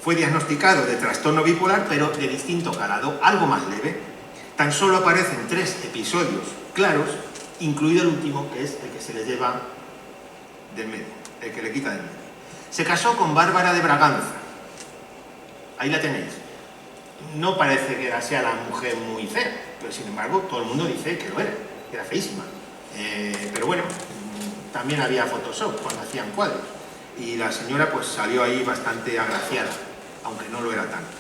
Fue diagnosticado de trastorno bipolar, pero de distinto calado, algo más leve. Tan solo aparecen 3 episodios claros, incluido el último, que es el que se le lleva del medio, el que le quita del medio. Se casó con Bárbara de Braganza. Ahí la tenéis. No parece que sea la mujer muy fea, pero sin embargo todo el mundo dice que lo era, que era feísima. Pero bueno, también había Photoshop cuando hacían cuadros. Y la señora pues salió ahí bastante agraciada, aunque no lo era tanto.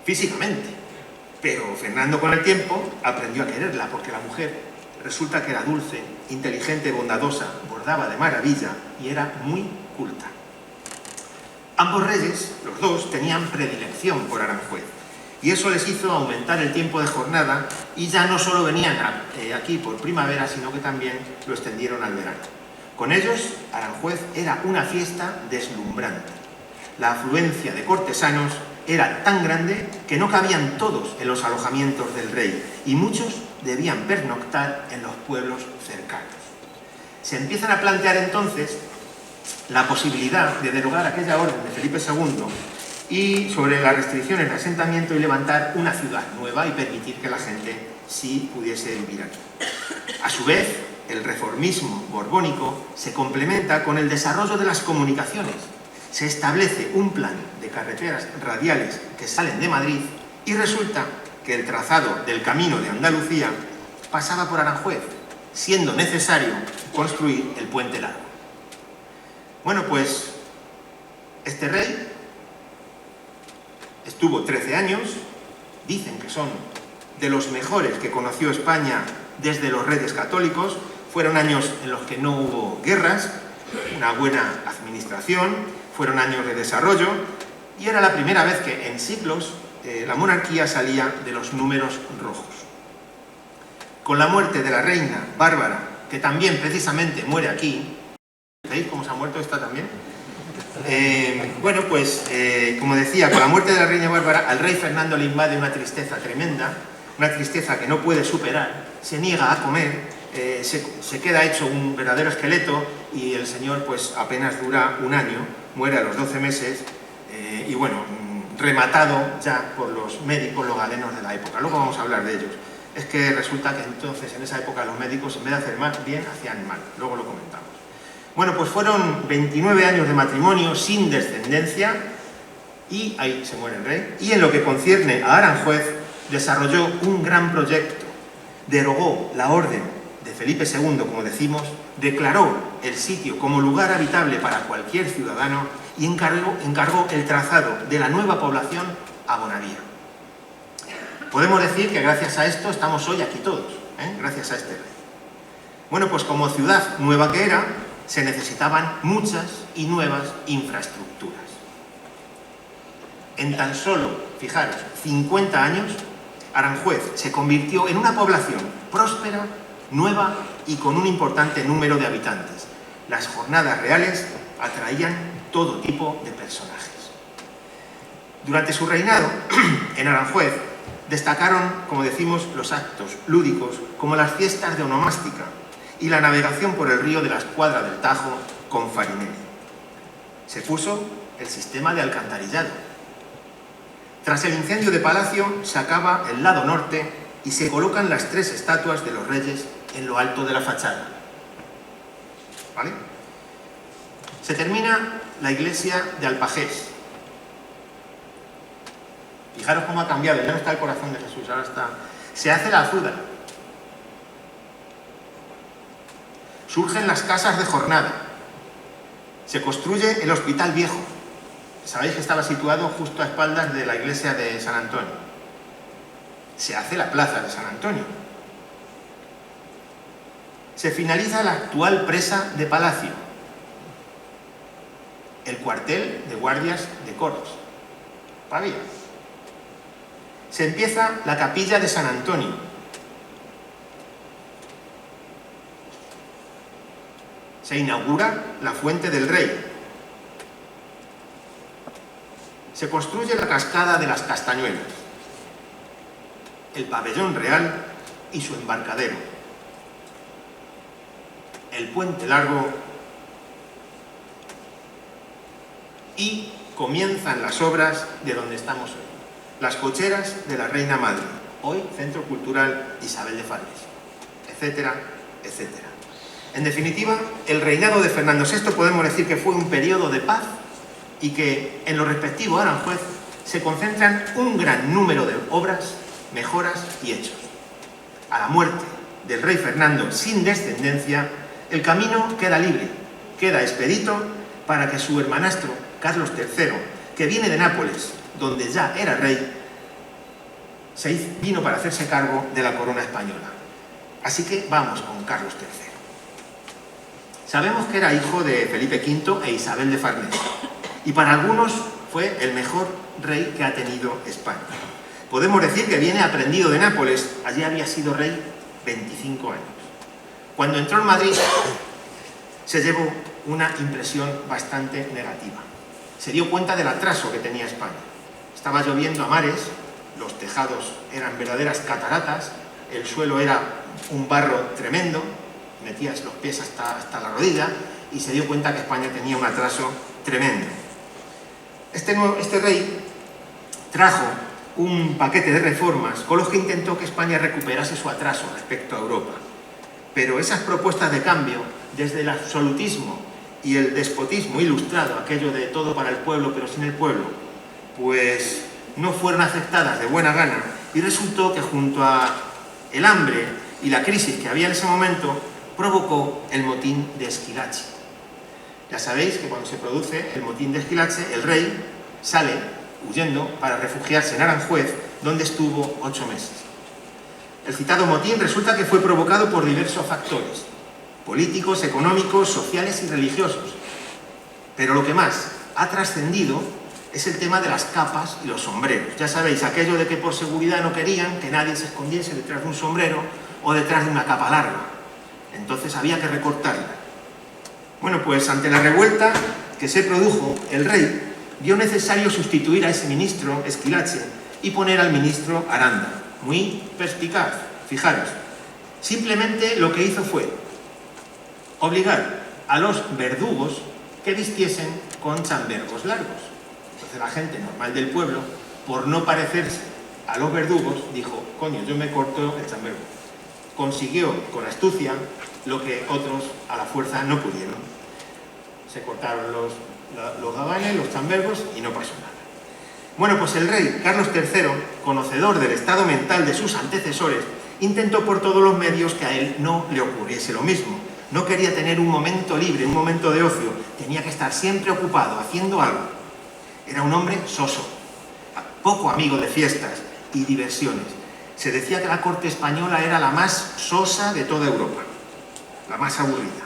Físicamente. Pero Fernando con el tiempo aprendió a quererla, porque la mujer resulta que era dulce, inteligente, bondadosa, bordaba de maravilla y era muy culta. Ambos reyes, los dos, tenían predilección por Aranjuez, y eso les hizo aumentar el tiempo de jornada, y ya no solo venían aquí por primavera, sino que también lo extendieron al verano. Con ellos, Aranjuez era una fiesta deslumbrante. La afluencia de cortesanos era tan grande que no cabían todos en los alojamientos del rey, y muchos debían pernoctar en los pueblos cercanos. Se empiezan a plantear entonces la posibilidad de derogar aquella orden de Felipe II y sobre las restricciones de asentamiento y levantar una ciudad nueva y permitir que la gente sí pudiese vivir aquí. A su vez, el reformismo borbónico se complementa con el desarrollo de las comunicaciones. Se establece un plan de carreteras radiales que salen de Madrid y resulta que el trazado del Camino de Andalucía pasaba por Aranjuez, siendo necesario construir el Puente Largo. Bueno, pues este rey estuvo 13 años, dicen que son de los mejores que conoció España desde los reyes católicos, fueron años en los que no hubo guerras, una buena administración, fueron años de desarrollo, y era la primera vez que en siglos la monarquía salía de los números rojos. Con la muerte de la reina Bárbara, que también precisamente muere aquí, ¿veis cómo se ha muerto esta también? Bueno, pues, como decía, con la muerte de la reina Bárbara, al rey Fernando le invade una tristeza tremenda, una tristeza que no puede superar, se niega a comer, se queda hecho un verdadero esqueleto y el señor pues apenas dura un año, muere a los 12 meses y bueno, rematado ya por los médicos, los galenos de la época. Luego vamos a hablar de ellos. Es que resulta que entonces en esa época los médicos en vez de hacer más bien hacían mal, luego lo comentamos. Bueno, pues fueron 29 años de matrimonio sin descendencia y ahí se muere el rey. Y en lo que concierne a Aranjuez, desarrolló un gran proyecto, derogó la orden de Felipe II, como decimos, declaró el sitio como lugar habitable para cualquier ciudadano y encargó el trazado de la nueva población a Bonavía. Podemos decir que gracias a esto estamos hoy aquí todos, gracias a este rey. Bueno, pues como ciudad nueva que era, se necesitaban muchas y nuevas infraestructuras. En tan solo, fijaros, 50 años, Aranjuez se convirtió en una población próspera, nueva y con un importante número de habitantes. Las jornadas reales atraían todo tipo de personajes. Durante su reinado, en Aranjuez, destacaron, como decimos, los actos lúdicos, como las fiestas de onomástica y la navegación por el río de la Escuadra del Tajo con Farinelli. Se puso el sistema de alcantarillado. Tras el incendio de Palacio, se acaba el lado norte y se colocan las 3 estatuas de los reyes en lo alto de la fachada. ¿Vale? Se termina la iglesia de Alpagés. Fijaros cómo ha cambiado, ya no está el corazón de Jesús, ahora está... Se hace la Azuda. Surgen las casas de jornada. Se construye el Hospital Viejo. Sabéis que estaba situado justo a espaldas de la iglesia de San Antonio. se hace la plaza de San Antonio. Se finaliza la actual presa de Palacio, el cuartel de guardias de Coros, Pavía. Se empieza la capilla de San Antonio. Se inaugura la Fuente del Rey. Se construye la cascada de las Castañuelas, el pabellón real y su embarcadero, el puente largo, y comienzan las obras de donde estamos hoy. Las cocheras de la Reina Madre, hoy Centro Cultural Isabel de Farnese, etcétera, etcétera. En definitiva, el reinado de Fernando VI podemos decir que fue un periodo de paz y que en lo respectivo a Aranjuez se concentran un gran número de obras, mejoras y hechos. A la muerte del rey Fernando sin descendencia, el camino queda libre, queda expedito para que su hermanastro Carlos III, que viene de Nápoles, donde ya era rey, vino para hacerse cargo de la corona española. Así que vamos con Carlos III. Sabemos que era hijo de Felipe V e Isabel de Farnese, y para algunos fue el mejor rey que ha tenido España. Podemos decir que viene aprendido de Nápoles, allí había sido rey 25 años. Cuando entró en Madrid, se llevó una impresión bastante negativa. Se dio cuenta del atraso que tenía España. Estaba lloviendo a mares, los tejados eran verdaderas cataratas, el suelo era un barro tremendo, metías los pies hasta la rodilla, y se dio cuenta que España tenía un atraso tremendo. Este rey trajo un paquete de reformas con los que intentó que España recuperase su atraso respecto a Europa. Pero esas propuestas de cambio, desde el absolutismo y el despotismo ilustrado, aquello de todo para el pueblo pero sin el pueblo, pues no fueron aceptadas de buena gana, y resultó que junto a el hambre y la crisis que había en ese momento, provocó el motín de Esquilache. Ya sabéis que cuando se produce el motín de Esquilache, el rey sale huyendo para refugiarse en Aranjuez, donde estuvo 8 meses. El citado motín resulta que fue provocado por diversos factores, políticos, económicos, sociales y religiosos. Pero lo que más ha trascendido es el tema de las capas y los sombreros. Ya sabéis, aquello de que por seguridad no querían que nadie se escondiese detrás de un sombrero o detrás de una capa larga. Entonces había que recortarla. Bueno, pues ante la revuelta que se produjo, el rey vio necesario sustituir a ese ministro, Esquilache, y poner al ministro Aranda. Muy perspicaz, fijaros. Simplemente lo que hizo fue obligar a los verdugos que vistiesen con chambergos largos. Entonces la gente normal del pueblo, por no parecerse a los verdugos, dijo, coño, yo me corto el chambergo. Consiguió con astucia lo que otros a la fuerza no pudieron. Se cortaron los gabanes, los chambergos, y no pasó nada. Bueno, pues el rey Carlos III, conocedor del estado mental de sus antecesores, intentó por todos los medios que a él no le ocurriese lo mismo. No quería tener un momento libre, un momento de ocio. Tenía que estar siempre ocupado, haciendo algo. Era un hombre soso, poco amigo de fiestas y diversiones. Se decía que la corte española era la más sosa de toda Europa, la más aburrida.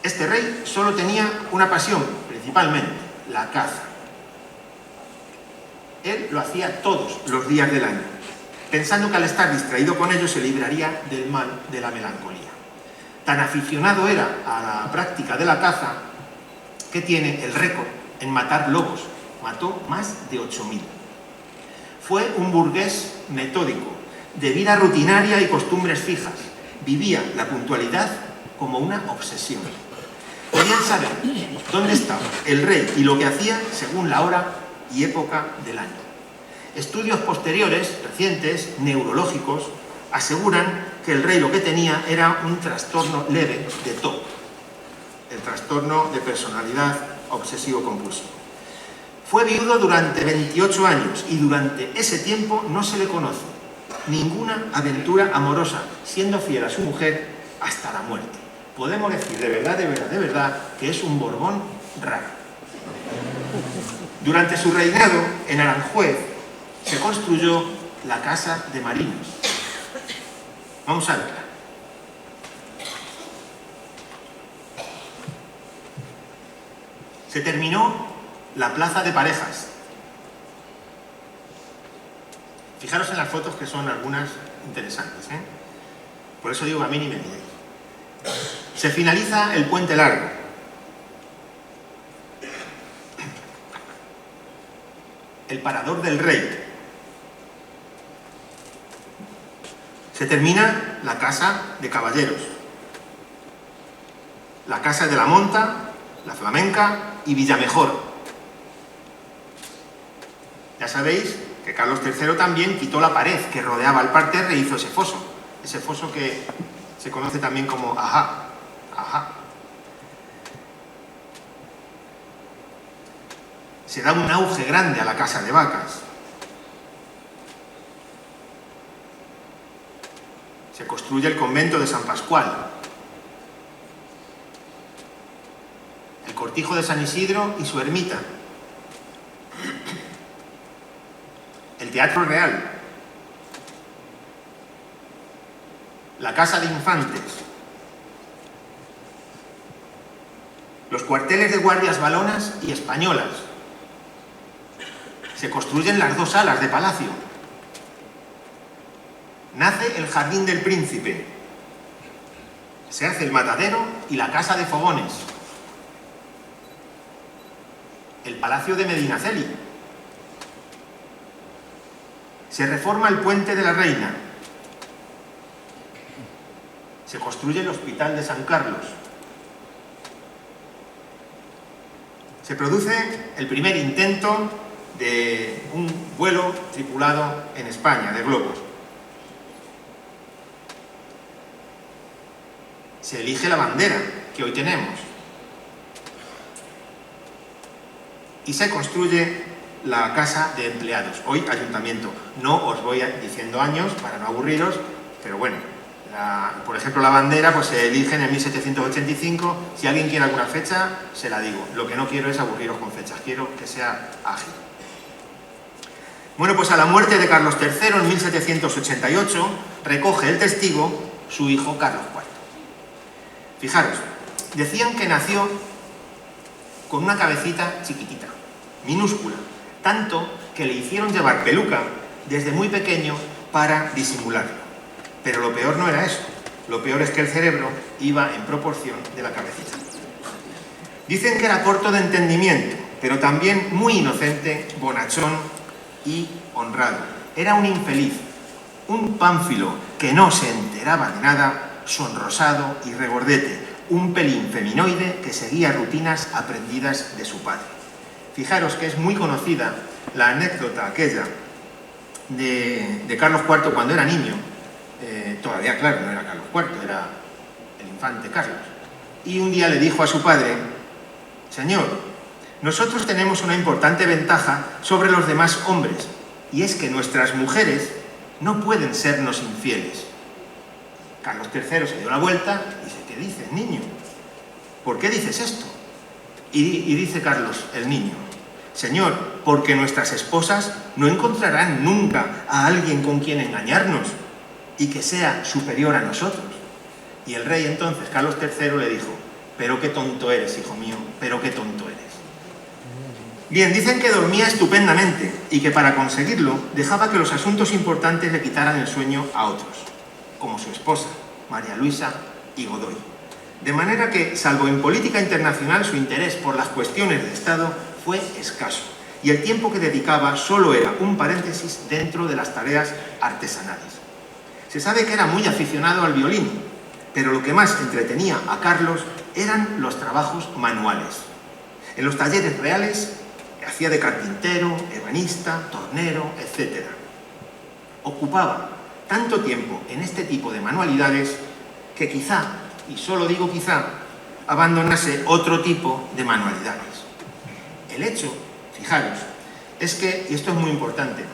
Este rey solo tenía una pasión, principalmente, la caza. Él lo hacía todos los días del año, pensando que al estar distraído con ello se libraría del mal de la melancolía. Tan aficionado era a la práctica de la caza que tiene el récord en matar lobos. Mató más de 8.000. Fue un burgués metódico, de vida rutinaria y costumbres fijas. Vivía la puntualidad como una obsesión. Querían saber dónde estaba el rey y lo que hacía según la hora y época del año. Estudios posteriores, recientes, neurológicos, aseguran que el rey lo que tenía era un trastorno leve de TOC, el trastorno de personalidad obsesivo-compulsivo. Fue viudo durante 28 años y durante ese tiempo no se le conoce ninguna aventura amorosa, siendo fiel a su mujer hasta la muerte. Podemos decir de verdad que es un Borbón raro. Durante su reinado en Aranjuez se construyó la Casa de Marinos. Vamos a verla. Se terminó la plaza de parejas. Fijaros en las fotos, que son algunas interesantes, ¿eh? Por eso digo, a mí ni me miréis. Se finaliza el puente largo. El parador del Rey. Se termina la Casa de Caballeros. La Casa de la Monta, la Flamenca y Villamejor. Ya sabéis que Carlos III también quitó la pared que rodeaba el parterre e hizo ese foso que se conoce también como Ajá. Se da un auge grande a la Casa de Vacas. Se construye el convento de San Pascual, el cortijo de San Isidro y su ermita, el Teatro Real, la Casa de Infantes, los cuarteles de guardias valonas y españolas. Se construyen las dos salas de palacio. Nace el Jardín del Príncipe. Se hace el matadero y la Casa de Fogones. El Palacio de Medinaceli. Se reforma el Puente de la Reina. Se construye el Hospital de San Carlos. Se produce el primer intento de un vuelo tripulado en España, de globos. Se elige la bandera que hoy tenemos. Y se construye la Casa de Empleados, hoy Ayuntamiento. No os voy diciendo años para no aburriros, pero bueno, por ejemplo la bandera pues se elige en el 1785. Si alguien quiere alguna fecha, se la digo. Lo que no quiero es aburriros con fechas, quiero que sea ágil. Bueno, pues a la muerte de Carlos III en 1788 recoge el testigo su hijo Carlos IV. Fijaros, decían que nació con una cabecita chiquitita, minúscula, tanto que le hicieron llevar peluca desde muy pequeño para disimularlo. Pero lo peor no era eso, lo peor es que el cerebro iba en proporción de la cabecita. Dicen que era corto de entendimiento, pero también muy inocente, bonachón y honrado. Era un infeliz, un pánfilo que no se enteraba de nada, sonrosado y regordete, un pelín feminoide que seguía rutinas aprendidas de su padre. Fijaros que es muy conocida la anécdota aquella de Carlos IV cuando era niño. Todavía, claro, no era Carlos IV, era el infante Carlos. Y un día le dijo a su padre: «Señor, nosotros tenemos una importante ventaja sobre los demás hombres, y es que nuestras mujeres no pueden sernos infieles». Carlos III se dio la vuelta y dice: «¿Qué dices, niño? ¿Por qué dices esto?». Y dice Carlos, el niño: «Señor, porque nuestras esposas no encontrarán nunca a alguien con quien engañarnos y que sea superior a nosotros». Y el rey entonces, Carlos III, le dijo: «Pero qué tonto eres, hijo mío, pero qué tonto eres». Bien, dicen que dormía estupendamente y que para conseguirlo dejaba que los asuntos importantes le quitaran el sueño a otros, como su esposa, María Luisa y Godoy. De manera que, salvo en política internacional, su interés por las cuestiones de Estado fue escaso, y el tiempo que dedicaba solo era un paréntesis dentro de las tareas artesanales. Se sabe que era muy aficionado al violín, pero lo que más entretenía a Carlos eran los trabajos manuales. En los talleres reales hacía de carpintero, ebanista, tornero, etc. Ocupaba tanto tiempo en este tipo de manualidades que quizá, y solo digo quizá, abandonase otro tipo de manualidades. El hecho, fijaros, es que, y esto es muy importante,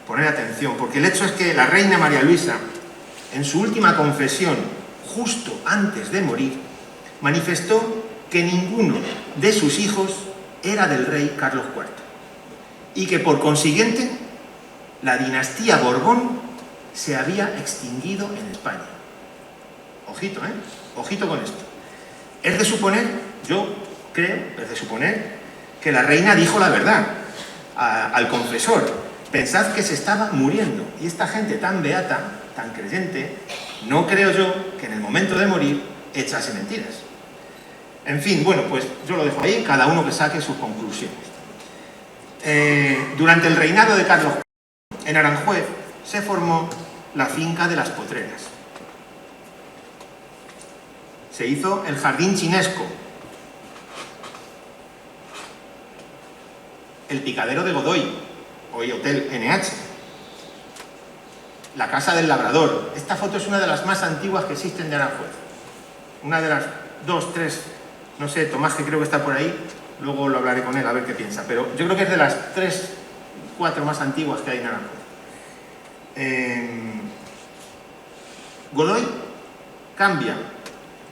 poner atención, porque el hecho es que la reina María Luisa, en su última confesión, justo antes de morir, manifestó que ninguno de sus hijos era del rey Carlos IV y que por consiguiente la dinastía Borbón se había extinguido en España. Ojito, ¿eh? Ojito con esto. Es de suponer, yo creo, es de suponer que la reina dijo la verdad al confesor. Pensad que se estaba muriendo. Y esta gente tan beata, tan creyente, no creo yo que en el momento de morir echase mentiras. En fin, bueno, pues yo lo dejo ahí, cada uno que saque sus conclusiones. Durante el reinado de Carlos en Aranjuez se formó la finca de las Potreras. Se hizo el Jardín Chinesco, el Picadero de Godoy, hoy Hotel NH, la Casa del Labrador. Esta foto es una de las más antiguas que existen de Aranjuez. Una de las 2, 3, no sé, Tomás, que creo que está por ahí, luego lo hablaré con él a ver qué piensa, pero yo creo que es de las 3, 4 más antiguas que hay en Aranjuez. Godoy cambia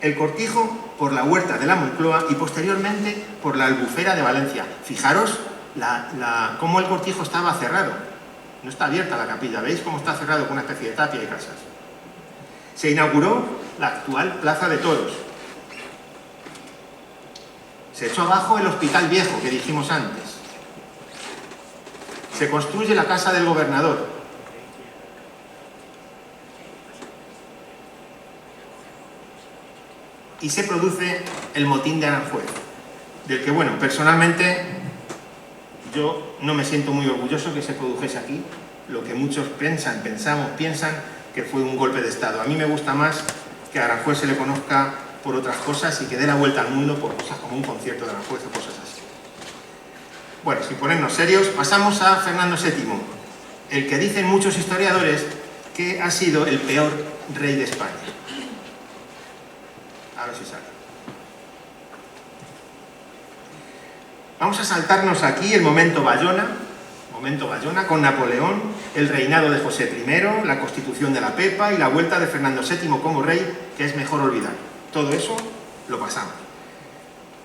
el cortijo por la huerta de la Moncloa y posteriormente por la Albufera de Valencia. Fijaros cómo el cortijo estaba cerrado. No está abierta la capilla, ¿veis cómo está cerrado con una especie de tapia y casas? Se inauguró la actual Plaza de Toros. Se echó abajo el Hospital Viejo que dijimos antes. Se construye la Casa del Gobernador. Y se produce el motín de Aranjuez, del que, bueno, personalmente yo no me siento muy orgulloso que se produjese aquí, lo que muchos piensan que fue un golpe de Estado. A mí me gusta más que a Aranjuez se le conozca por otras cosas y que dé la vuelta al mundo por cosas como un concierto de Aranjuez o cosas así. Bueno, sin ponernos serios, pasamos a Fernando VII, el que dicen muchos historiadores que ha sido el peor rey de España. A ver si sale. Vamos a saltarnos aquí el momento Bayona, con Napoleón, el reinado de José I, la constitución de la Pepa y la vuelta de Fernando VII como rey, que es mejor olvidar. Todo eso lo pasamos.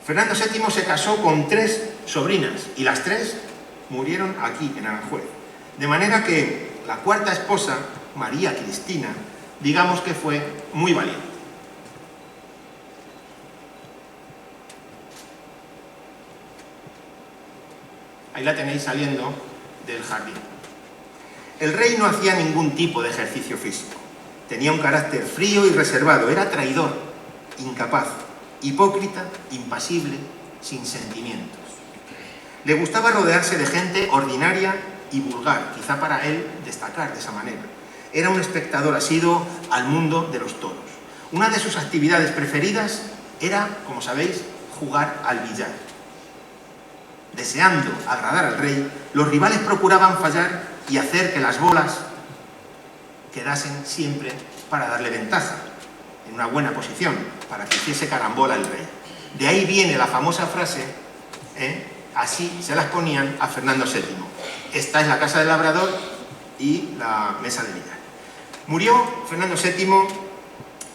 Fernando VII se casó con 3 sobrinas y las 3 murieron aquí, en Aranjuez. De manera que la cuarta esposa, María Cristina, digamos que fue muy valiente. Ahí la tenéis saliendo del jardín. El rey no hacía ningún tipo de ejercicio físico. Tenía un carácter frío y reservado. Era traidor, incapaz, hipócrita, impasible, sin sentimientos. Le gustaba rodearse de gente ordinaria y vulgar, quizá para él destacar de esa manera. Era un espectador asiduo al mundo de los toros. Una de sus actividades preferidas era, como sabéis, jugar al billar. Deseando agradar al rey, los rivales procuraban fallar y hacer que las bolas quedasen siempre para darle ventaja, en una buena posición, para que hiciese carambola el rey. De ahí viene la famosa frase, así se las ponían a Fernando VII. Esta es la Casa del Labrador y la mesa de billar. Murió Fernando VII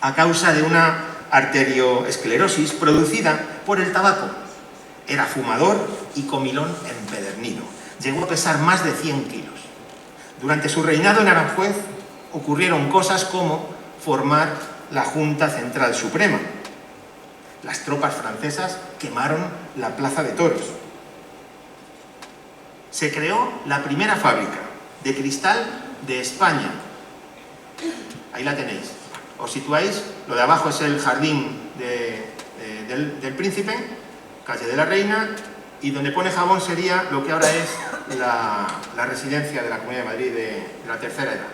a causa de una arterioesclerosis producida por el tabaco. Era fumador y comilón empedernido. Llegó a pesar más de 100 kilos. Durante su reinado en Aranjuez ocurrieron cosas como formar la Junta Central Suprema. Las tropas francesas quemaron la Plaza de Toros. Se creó la primera fábrica de cristal de España. Ahí la tenéis. Os situáis, lo de abajo es el jardín del Príncipe, calle de la Reina, y donde pone Jabón sería lo que ahora es la residencia de la Comunidad de Madrid de la Tercera Edad.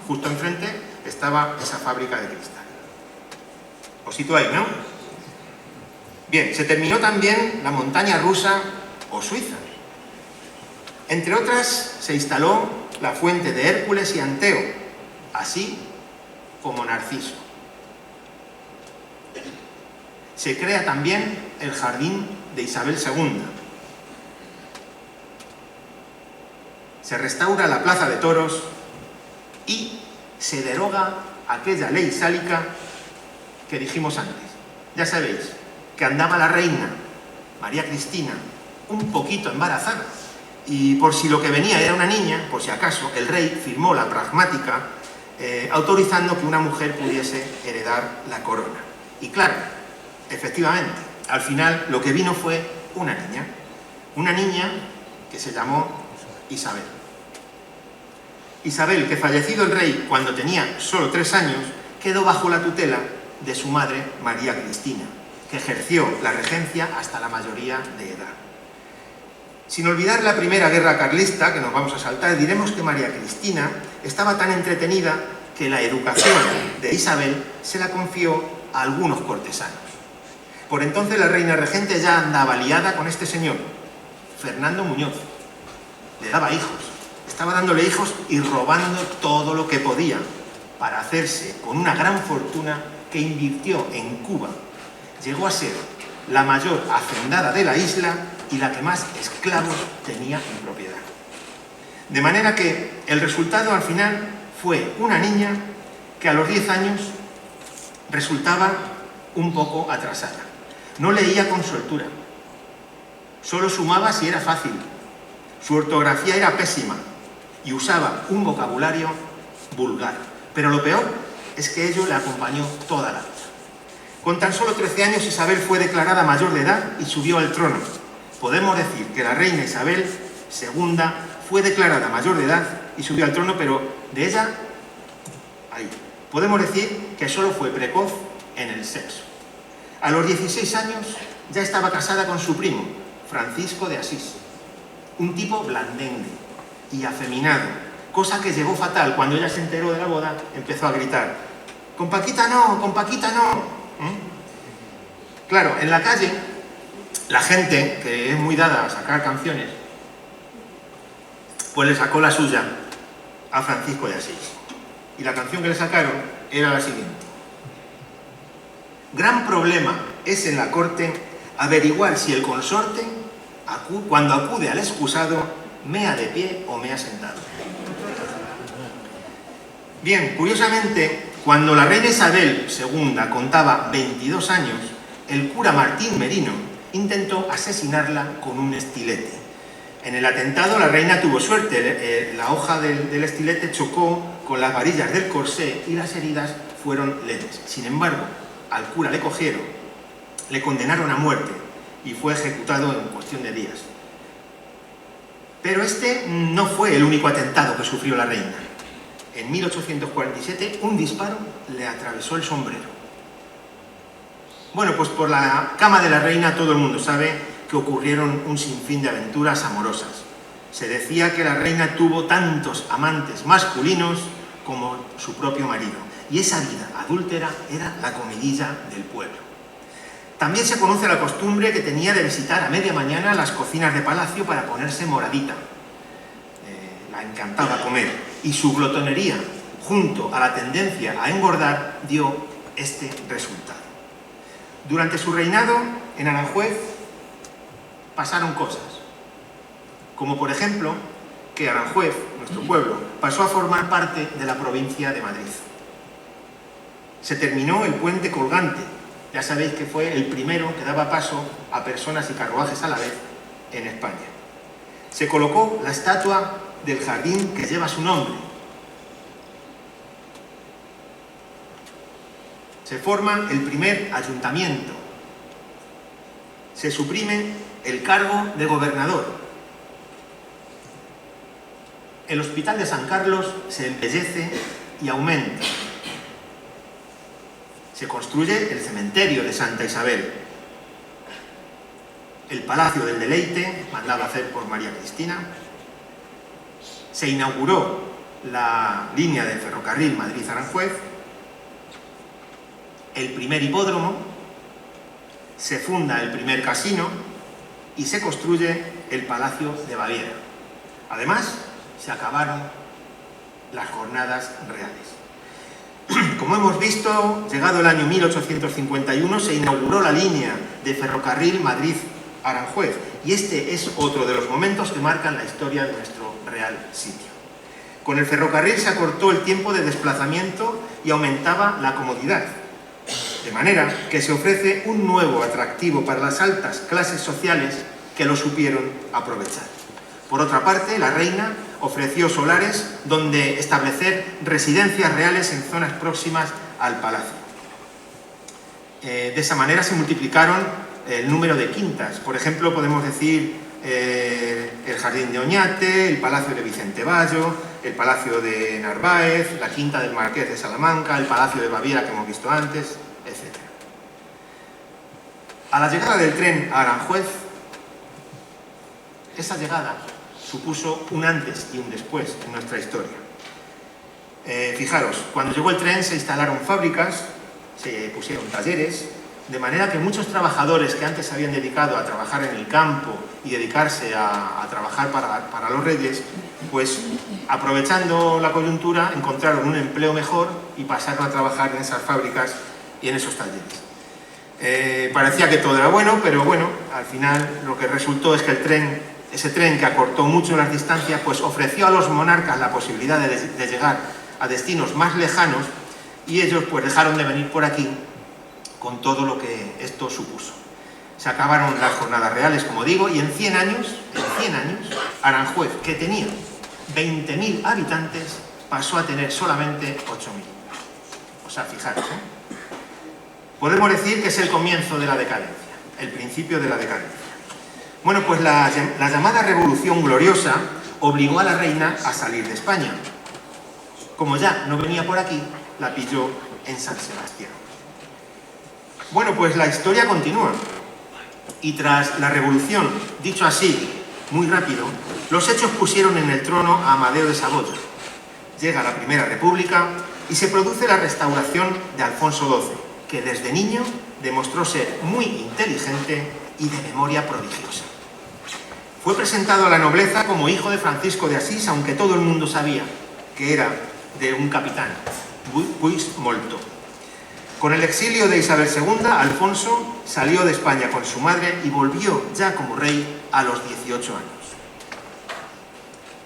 Justo enfrente estaba esa fábrica de cristal. Os situáis, ¿no? Bien, se terminó también la montaña rusa o suiza. Entre otras, se instaló la fuente de Hércules y Anteo, así como Narciso. Se crea también el jardín de Isabel II. Se restaura la Plaza de Toros y se deroga aquella ley sálica que dijimos antes. Ya sabéis que andaba la reina María Cristina un poquito embarazada Y por si lo que venía era una niña, por si acaso, el rey firmó la pragmática autorizando que una mujer pudiese heredar la corona. Y claro, efectivamente, al final lo que vino fue una niña que se llamó Isabel. Isabel, que fallecido el rey cuando tenía solo 3 años, quedó bajo la tutela de su madre María Cristina, que ejerció la regencia hasta la mayoría de edad. Sin olvidar la primera guerra carlista, que nos vamos a saltar, diremos que María Cristina estaba tan entretenida que la educación de Isabel se la confió a algunos cortesanos. Por entonces la reina regente ya andaba liada con este señor, Fernando Muñoz. Le daba hijos, estaba dándole hijos y robando todo lo que podía para hacerse con una gran fortuna que invirtió en Cuba. Llegó a ser la mayor hacendada de la isla y la que más esclavos tenía en propiedad. De manera que el resultado al final fue una niña que a los 10 años resultaba un poco atrasada. No leía con soltura, solo sumaba si era fácil. Su ortografía era pésima y usaba un vocabulario vulgar. Pero lo peor es que ello le acompañó toda la vida. Con tan solo 13 años Isabel fue declarada mayor de edad y subió al trono. Podemos decir que la reina Isabel II fue declarada mayor de edad y subió al trono, pero de ella, podemos decir que solo fue precoz en el sexo. A los 16 años ya estaba casada con su primo, Francisco de Asís, un tipo blandengue y afeminado, cosa que llegó fatal. Cuando ella se enteró de la boda, empezó a gritar: «¡Con Paquita no! ¡Con Paquita no!». Claro, en la calle, la gente, que es muy dada a sacar canciones, pues le sacó la suya a Francisco de Asís. Y la canción que le sacaron era la siguiente: «Gran problema es en la corte averiguar si el consorte, cuando acude al excusado, mea de pie o mea sentado». Bien, curiosamente, cuando la reina Isabel II contaba 22 años, el cura Martín Merino intentó asesinarla con un estilete. En el atentado la reina tuvo suerte, la hoja del estilete chocó con las varillas del corsé y las heridas fueron leves. Sin embargo, al cura le cogieron, le condenaron a muerte y fue ejecutado en cuestión de días. Pero este no fue el único atentado que sufrió la reina. En 1847 un disparo le atravesó el sombrero. Bueno, pues por la cama de la reina todo el mundo sabe que ocurrieron un sinfín de aventuras amorosas. Se decía que la reina tuvo tantos amantes masculinos como su propio marido, y esa vida adúltera era la comidilla del pueblo. También se conoce la costumbre que tenía de visitar a media mañana las cocinas de palacio para ponerse moradita. La encantaba comer, y su glotonería, junto a la tendencia a engordar, dio este resultado. Durante su reinado en Aranjuez pasaron cosas, como por ejemplo que Aranjuez, nuestro pueblo, pasó a formar parte de la provincia de Madrid. Se terminó el puente colgante, ya sabéis que fue el primero que daba paso a personas y carruajes a la vez en España. Se colocó la estatua del jardín que lleva su nombre. Se forma el primer ayuntamiento. Se suprime el cargo de gobernador. El Hospital de San Carlos se embellece y aumenta. Se construye el cementerio de Santa Isabel. El Palacio del Deleite, mandado a hacer por María Cristina. Se inauguró la línea de ferrocarril Madrid-Aranjuez. El primer hipódromo. Se funda el primer casino y se construye el Palacio de Baviera. Además, se acabaron las jornadas reales. Como hemos visto, llegado el año 1851 se inauguró la línea de ferrocarril Madrid-Aranjuez, y este es otro de los momentos que marcan la historia de nuestro real sitio. Con el ferrocarril se acortó el tiempo de desplazamiento y aumentaba la comodidad, de manera que se ofrece un nuevo atractivo para las altas clases sociales que lo supieron aprovechar. Por otra parte, la reina ofreció solares donde establecer residencias reales en zonas próximas al palacio. De esa manera se multiplicaron el número de quintas. Por ejemplo, podemos decir el Jardín de Oñate, el Palacio de Vicente Bayo, el Palacio de Narváez, la Quinta del Marqués de Salamanca, el Palacio de Baviera que hemos visto antes, etc. A la llegada del tren a Aranjuez, esa llegada supuso un antes y un después en nuestra historia. Fijaros, cuando llegó el tren se instalaron fábricas, se pusieron talleres, de manera que muchos trabajadores que antes se habían dedicado a trabajar en el campo y dedicarse a trabajar para los reyes, pues aprovechando la coyuntura encontraron un empleo mejor y pasaron a trabajar en esas fábricas y en esos talleres. Parecía que todo era bueno, pero bueno, al final lo que resultó es que ese tren que acortó mucho las distancias, pues ofreció a los monarcas la posibilidad de llegar a destinos más lejanos y ellos pues dejaron de venir por aquí con todo lo que esto supuso. Se acabaron las jornadas reales, como digo, y en 100 años, Aranjuez, que tenía 20.000 habitantes, pasó a tener solamente 8.000. O sea, fijaros, podemos decir que es el comienzo de la decadencia, el principio de la decadencia. Bueno, pues la llamada Revolución Gloriosa obligó a la reina a salir de España. Como ya no venía por aquí, la pilló en San Sebastián. Bueno, pues la historia continúa. Y tras la revolución, dicho así, muy rápido, los hechos pusieron en el trono a Amadeo de Saboya. Llega la Primera República y se produce la restauración de Alfonso XII, que desde niño demostró ser muy inteligente y de memoria prodigiosa. Fue presentado a la nobleza como hijo de Francisco de Asís, aunque todo el mundo sabía que era de un capitán, Puig Molto. Con el exilio de Isabel II, Alfonso salió de España con su madre y volvió ya como rey a los 18 años.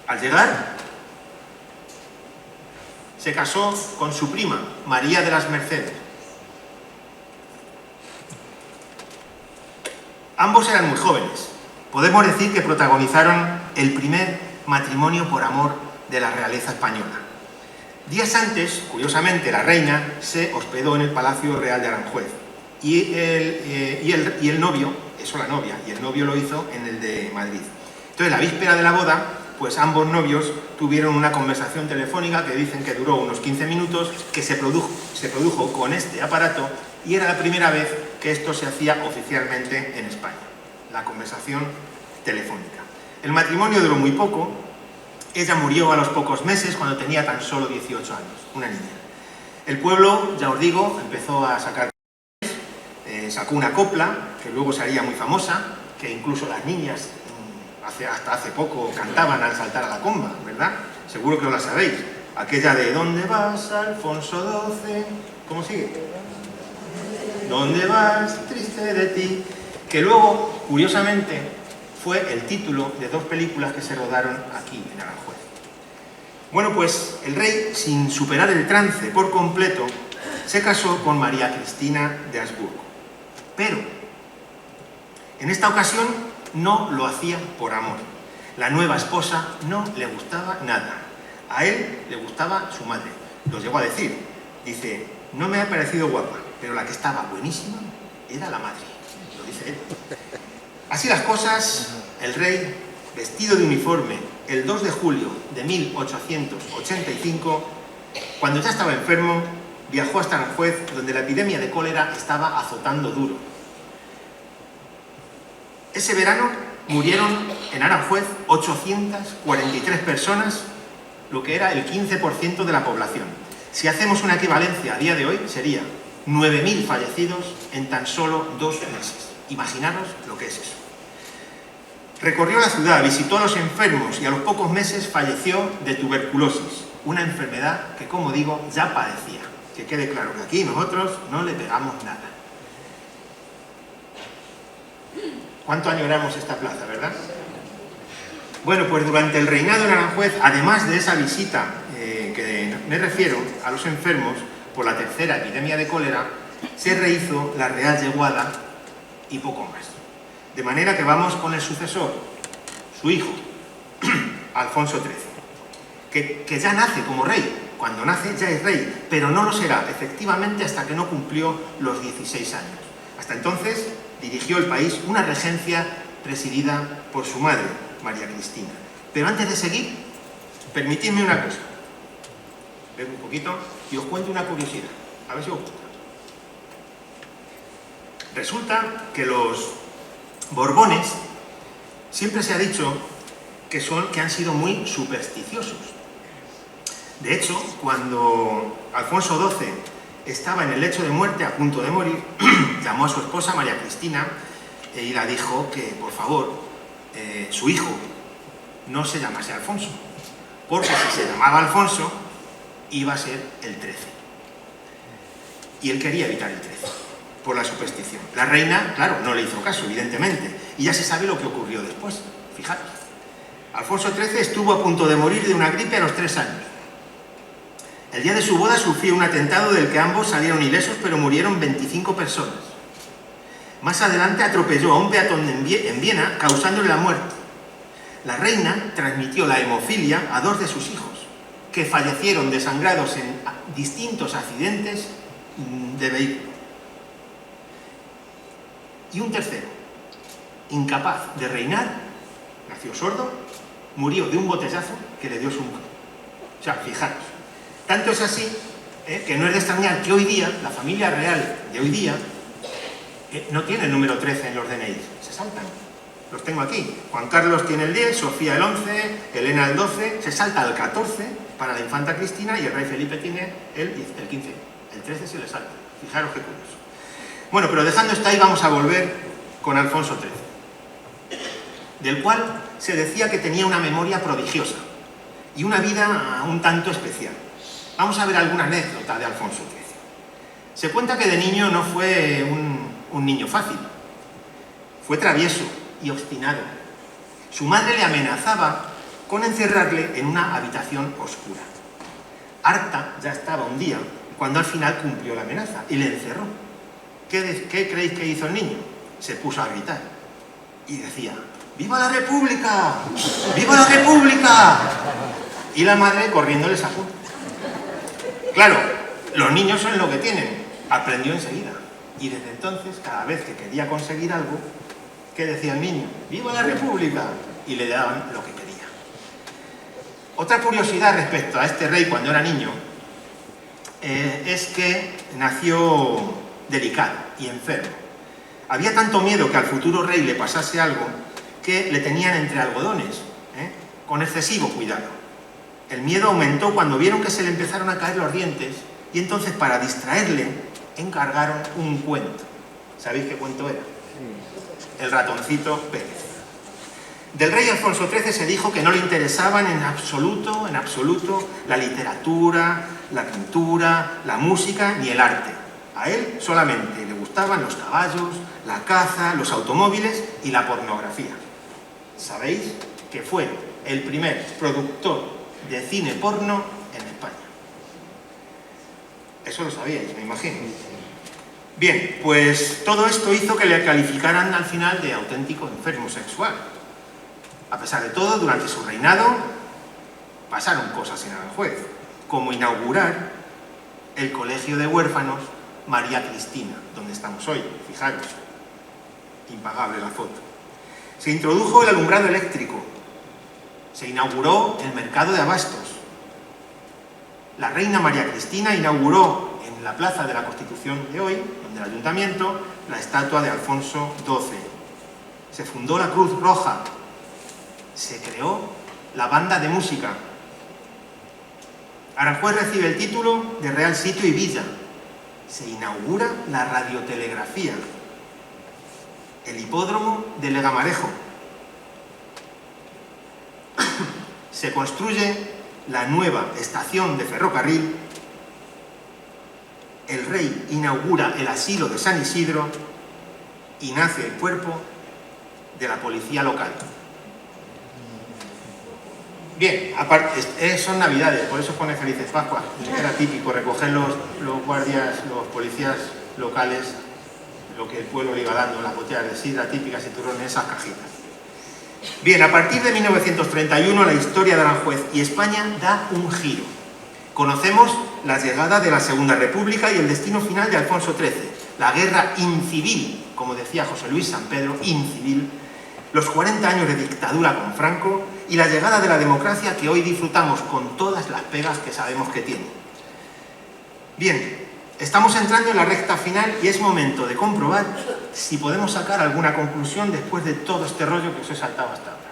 Al llegar, se casó con su prima, María de las Mercedes. Ambos eran muy jóvenes. Podemos decir que protagonizaron el primer matrimonio por amor de la realeza española. Días antes, curiosamente, la reina se hospedó en el Palacio Real de Aranjuez y el novio, eso la novia, y el novio lo hizo en el de Madrid. Entonces, la víspera de la boda, pues ambos novios tuvieron una conversación telefónica que dicen que duró unos 15 minutos, que se produjo con este aparato y era la primera vez que esto se hacía oficialmente en España, la conversación telefónica. El matrimonio duró muy poco. Ella murió a los pocos meses, cuando tenía tan solo 18 años, una niña. El pueblo, ya os digo, empezó a sacar... sacó una copla, que luego se haría muy famosa, que incluso las niñas hasta hace poco cantaban al saltar a la comba, ¿verdad? Seguro que no la sabéis. Aquella de ¿dónde vas, Alfonso XII? ¿Cómo sigue? ¿Dónde vas, triste de ti? Que luego, curiosamente, fue el título de 2 películas que se rodaron aquí en Aranjuez. Bueno, pues el rey, sin superar el trance por completo, se casó con María Cristina de Habsburgo. Pero, en esta ocasión, no lo hacía por amor. La nueva esposa no le gustaba nada. A él le gustaba su madre. Lo llegó a decir. Dice, no me ha parecido guapa, pero la que estaba buenísima era la madre. Lo dice él. Así las cosas, el rey, vestido de uniforme, el 2 de julio de 1885, cuando ya estaba enfermo, viajó hasta Aranjuez, donde la epidemia de cólera estaba azotando duro. Ese verano murieron en Aranjuez 843 personas, lo que era el 15% de la población. Si hacemos una equivalencia a día de hoy, sería 9.000 fallecidos en tan solo 2 meses. Imaginaros lo que es eso. Recorrió la ciudad, visitó a los enfermos y a los pocos meses falleció de tuberculosis, una enfermedad que, como digo, ya padecía. Que quede claro que aquí nosotros no le pegamos nada. ¿Cuánto añoramos esta plaza, verdad? Bueno, pues durante el reinado en Aranjuez, además de esa visita que me refiero a los enfermos por la tercera epidemia de cólera, se rehizo la Real Yeguada y poco más. De manera que vamos con el sucesor, su hijo, Alfonso XIII, que ya nace como rey. Cuando nace ya es rey, pero no lo será efectivamente hasta que no cumplió los 16 años. Hasta entonces dirigió el país una regencia presidida por su madre, María Cristina. Pero antes de seguir, permitidme una cosa. Bebo un poquito y os cuento una curiosidad. A ver si os gusta. Resulta que los Borbones siempre se ha dicho que han sido muy supersticiosos. De hecho, cuando Alfonso XII estaba en el lecho de muerte, a punto de morir, llamó a su esposa María Cristina y la dijo que, por favor, su hijo no se llamase Alfonso, porque si se llamaba Alfonso, iba a ser el XIII. Y él quería evitar el XIII, por la superstición. La reina, claro, no le hizo caso, evidentemente, y ya se sabe lo que ocurrió después. Fijaros, Alfonso XIII estuvo a punto de morir de una gripe a los 3 años. El día de su boda sufrió un atentado del que ambos salieron ilesos, pero murieron 25 personas. Más adelante atropelló a un peatón en Viena, causándole la muerte. La reina transmitió la hemofilia a 2 de sus hijos, que fallecieron desangrados en distintos accidentes de vehículo. Y un tercero, incapaz de reinar, nació sordo, murió de un botellazo que le dio su mujer. O sea, fijaros. Tanto es así que no es de extrañar que hoy día, la familia real de hoy día, no tiene el número 13 en los DNI, se saltan. Los tengo aquí. Juan Carlos tiene el 10, Sofía el 11, Elena el 12, se salta al 14 para la infanta Cristina y el rey Felipe tiene el 15. El 13 se le salta. Fijaros qué curioso. Bueno, pero dejando esto ahí, vamos a volver con Alfonso XIII, del cual se decía que tenía una memoria prodigiosa y una vida un tanto especial. Vamos a ver alguna anécdota de Alfonso XIII. Se cuenta que de niño no fue un niño fácil. Fue travieso y obstinado. Su madre le amenazaba con encerrarle en una habitación oscura. Harta ya estaba un día cuando al final cumplió la amenaza y le encerró. ¿Qué creéis que hizo el niño? Se puso a gritar y decía: ¡Viva la República! ¡Viva la República! Y la madre corriendo le sacó. Claro, los niños son lo que tienen. Aprendió enseguida. Y desde entonces, cada vez que quería conseguir algo, ¿qué decía el niño? ¡Viva la República! Y le daban lo que quería. Otra curiosidad respecto a este rey cuando era niño es que nació delicado y enfermo. Había tanto miedo que al futuro rey le pasase algo que le tenían entre algodones, con excesivo cuidado. El miedo aumentó cuando vieron que se le empezaron a caer los dientes y entonces, para distraerle, encargaron un cuento. ¿Sabéis qué cuento era? El ratoncito Pérez. Del rey Alfonso XIII se dijo que no le interesaban en absoluto, la literatura, la pintura, la música ni el arte. A él solamente le gustaban los caballos, la caza, los automóviles y la pornografía. ¿Sabéis que fue el primer productor de cine porno en España? Eso lo sabíais, me imagino. Bien, pues todo esto hizo que le calificaran al final de auténtico enfermo sexual. A pesar de todo, durante su reinado pasaron cosas en Aranjuez, como inaugurar el Colegio de Huérfanos María Cristina, donde estamos hoy. Fijaros, impagable la foto. Se introdujo el alumbrado eléctrico, se inauguró el mercado de abastos. La reina María Cristina inauguró en la plaza de la Constitución de hoy, donde el ayuntamiento, la estatua de Alfonso XII. Se fundó la Cruz Roja, se creó la banda de música. Aranjuez recibe el título de Real Sitio y Villa. Se inaugura la radiotelegrafía, el hipódromo de Legamarejo. Se construye la nueva estación de ferrocarril. El rey inaugura el asilo de San Isidro y nace el cuerpo de la policía local. Bien, aparte, son navidades, por eso pone Felices Pascuas. Era típico recoger los guardias, los policías locales, lo que el pueblo le iba dando, las botellas de sidra típicas y turrón en esas cajitas. Bien, a partir de 1931 la historia de Aranjuez y España da un giro. Conocemos la llegada de la Segunda República y el destino final de Alfonso XIII, la guerra incivil, como decía José Luis San Pedro, incivil, los 40 años de dictadura con Franco y la llegada de la democracia que hoy disfrutamos con todas las pegas que sabemos que tiene. Bien, estamos entrando en la recta final y es momento de comprobar si podemos sacar alguna conclusión después de todo este rollo que os he saltado hasta ahora.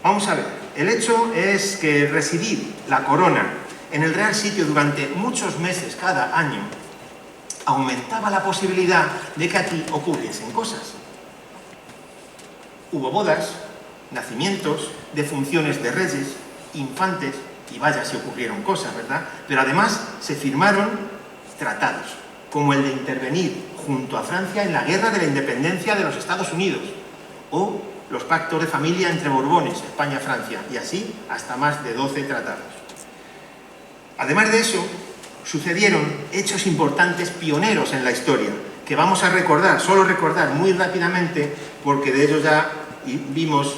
Vamos a ver, el hecho es que residir la corona en el Real Sitio durante muchos meses cada año aumentaba la posibilidad de que aquí ocurriesen cosas. Hubo bodas, nacimientos, defunciones de reyes, infantes, y vaya si ocurrieron cosas, ¿verdad? Pero además se firmaron tratados, como el de intervenir junto a Francia en la guerra de la independencia de los Estados Unidos, o los pactos de familia entre Borbones, España, Francia, y así hasta más de 12 tratados. Además de eso, sucedieron hechos importantes pioneros en la historia, que vamos a recordar, solo recordar muy rápidamente, porque de ellos ya vimos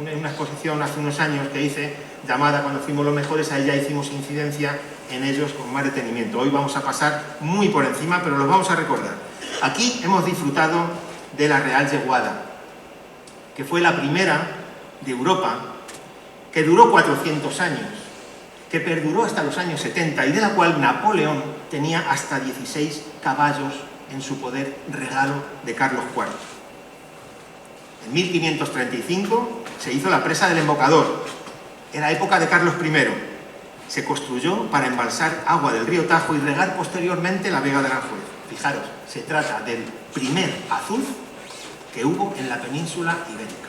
en una exposición hace unos años que hice, llamada Cuando fuimos los mejores, ahí ya hicimos incidencia en ellos con más detenimiento. Hoy vamos a pasar muy por encima, pero los vamos a recordar. Aquí hemos disfrutado de la Real Yeguada, que fue la primera de Europa, que duró 400 años, que perduró hasta los años 70 y de la cual Napoleón tenía hasta 16 caballos en su poder, regalo de Carlos IV. En 1535 se hizo la presa del Embocador. Era época de Carlos I. Se construyó para embalsar agua del río Tajo y regar posteriormente la Vega de Aranjuez. Fijaros, se trata del primer azuz que hubo en la península ibérica.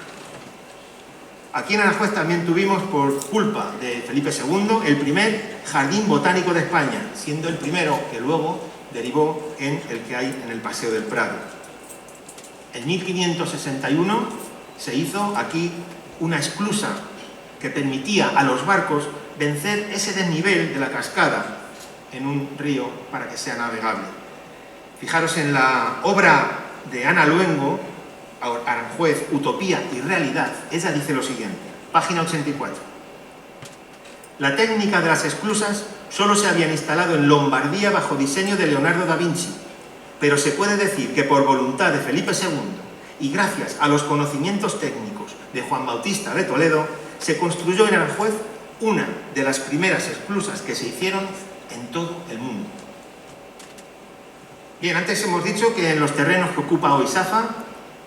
Aquí en Aranjuez también tuvimos, por culpa de Felipe II, el primer jardín botánico de España, siendo el primero que luego derivó en el que hay en el Paseo del Prado. En 1561 se hizo aquí una esclusa que permitía a los barcos vencer ese desnivel de la cascada en un río para que sea navegable. Fijaros en la obra de Ana Luengo, Aranjuez, Utopía y Realidad. Ella dice lo siguiente, página 84. La técnica de las esclusas solo se habían instalado en Lombardía bajo diseño de Leonardo da Vinci, pero se puede decir que por voluntad de Felipe II y gracias a los conocimientos técnicos de Juan Bautista de Toledo, se construyó en Aranjuez una de las primeras esclusas que se hicieron en todo el mundo. Bien, antes hemos dicho que en los terrenos que ocupa hoy Safa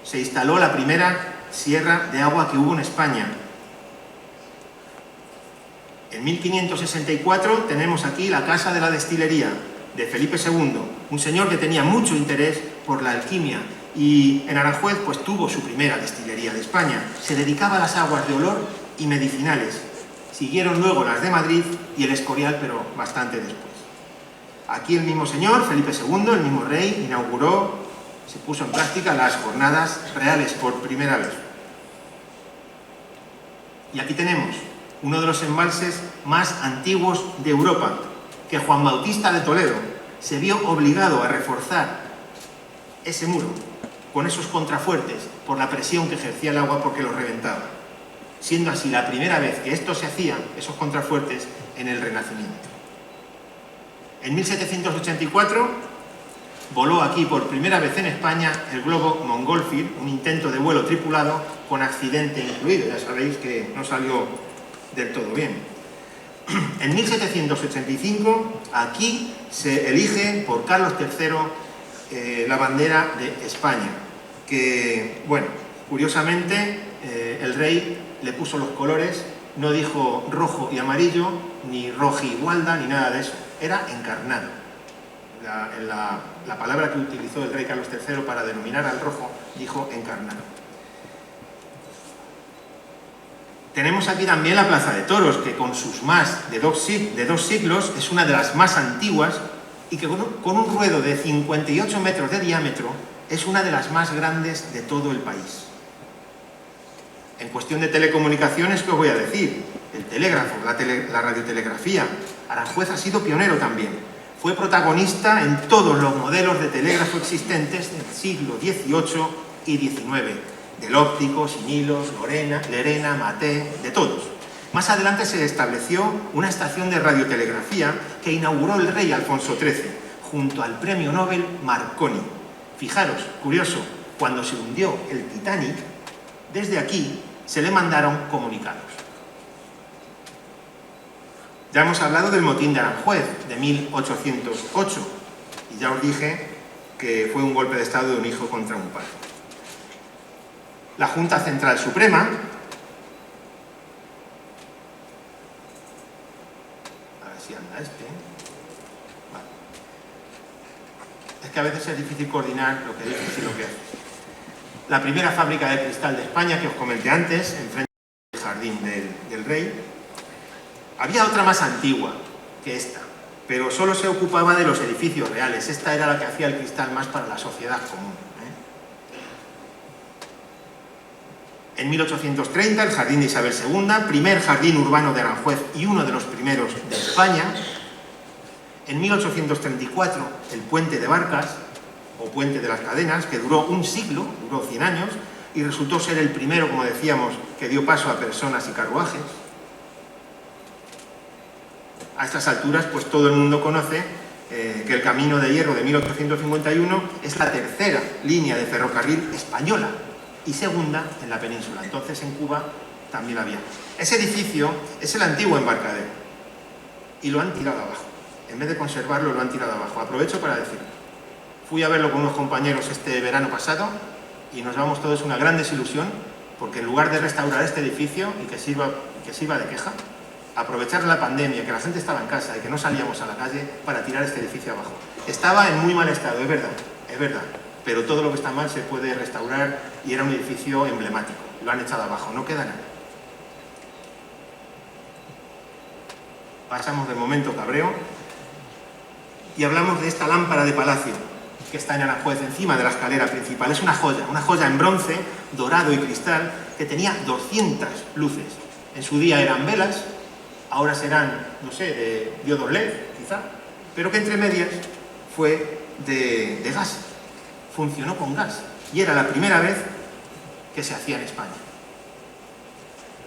se instaló la primera sierra de agua que hubo en España. En 1564 tenemos aquí la Casa de la Destilería de Felipe II, un señor que tenía mucho interés por la alquimia y en Aranjuez pues tuvo su primera destilería de España. Se dedicaba a las aguas de olor y medicinales. Siguieron luego las de Madrid y el Escorial, pero bastante después. Aquí el mismo señor, Felipe II, el mismo rey, inauguró, se puso en práctica las jornadas reales por primera vez. Y aquí tenemos uno de los embalses más antiguos de Europa, que Juan Bautista de Toledo se vio obligado a reforzar ese muro con esos contrafuertes por la presión que ejercía el agua porque los reventaba, siendo así la primera vez que esto se hacía, esos contrafuertes, en el Renacimiento. En 1784 voló aquí por primera vez en España el globo Montgolfier, un intento de vuelo tripulado con accidente incluido. Ya sabéis que no salió del todo bien. En 1785 aquí se elige por Carlos III la bandera de España, que, bueno, curiosamente el rey le puso los colores, no dijo rojo y amarillo, ni rojigualda, ni nada de eso, era encarnado. La palabra que utilizó el rey Carlos III para denominar al rojo, dijo encarnado. Tenemos aquí también la Plaza de Toros, que con sus más de dos siglos es una de las más antiguas y que con un ruedo de 58 metros de diámetro es una de las más grandes de todo el país. En cuestión de telecomunicaciones, ¿qué os voy a decir? El telégrafo, la radiotelegrafía. Aranjuez ha sido pionero también. Fue protagonista en todos los modelos de telégrafo existentes del siglo XVIII y XIX. del Óptico, Sinilos, Lerena, Maté, de todos. Más adelante se estableció una estación de radiotelegrafía que inauguró el rey Alfonso XIII, junto al premio Nobel Marconi. Fijaros, curioso, cuando se hundió el Titanic, desde aquí se le mandaron comunicados. Ya hemos hablado del motín de Aranjuez, de 1808, y ya os dije que fue un golpe de Estado de un hijo contra un padre. La Junta Central Suprema, a ver si anda este, vale. Es que a veces es difícil coordinar lo que dices y lo que haces. La primera fábrica de cristal de España, que os comenté antes, enfrente del Jardín del Rey. Había otra más antigua que esta, pero solo se ocupaba de los edificios reales. Esta era la que hacía el cristal más para la sociedad común. En 1830, el Jardín de Isabel II, primer jardín urbano de Aranjuez y uno de los primeros de España. En 1834, el Puente de Barcas, o Puente de las Cadenas, que duró un siglo, duró 100 años, y resultó ser el primero, como decíamos, que dio paso a personas y carruajes. A estas alturas, pues todo el mundo conoce que el Camino de Hierro de 1851 es la tercera línea de ferrocarril española y segunda en la península. Entonces en Cuba también había. Ese edificio es el antiguo embarcadero y lo han tirado abajo. En vez de conservarlo, lo han tirado abajo. Aprovecho para decirlo. Fui a verlo con unos compañeros este verano pasado y nos vamos todos una gran desilusión porque en lugar de restaurar este edificio y que sirva de queja, aprovechar la pandemia, que la gente estaba en casa y que no salíamos a la calle para tirar este edificio abajo. Estaba en muy mal estado, es verdad, pero todo lo que está mal se puede restaurar y era un edificio emblemático. Lo han echado abajo, no queda nada. Pasamos de momento cabreo y hablamos de esta lámpara de palacio que está en Aranjuez, encima de la escalera principal. Es una joya en bronce, dorado y cristal, que tenía 200 luces. En su día eran velas, ahora serán, no sé, de diodos LED, quizá, pero que entre medias fue de gas. Funcionó con gas y era la primera vez que se hacía en España.